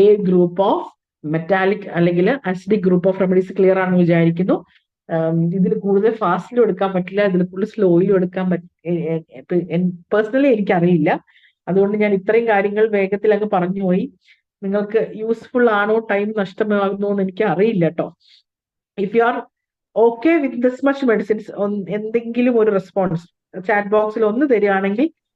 a group of metallic അല്ലെങ്കിൽ acidic group of remedies. Clear ആണെന്ന് വിചാരിക്കുന്നു. ഇതിൽ കൂടുതൽ ഫാസ്റ്റിലും എടുക്കാൻ പറ്റില്ല, ഇതിൽ കൂടുതൽ സ്ലോയിലും എടുക്കാൻ പേഴ്സണലി എനിക്കറിയില്ല. അതുകൊണ്ട് ഞാൻ ഇത്രയും കാര്യങ്ങൾ വേഗത്തിൽ അങ്ങ് പറഞ്ഞുപോയി. നിങ്ങൾക്ക് യൂസ്ഫുൾ ആണോ, ടൈം നഷ്ടമാകുന്നോ എന്ന് എനിക്ക് അറിയില്ല കേട്ടോ. If you are okay with this much medicines, എന്തെങ്കിലും ഒരു റെസ്പോൺസ് ചാറ്റ് ബോക്സിൽ ഒന്ന് തരികയാണെങ്കിൽ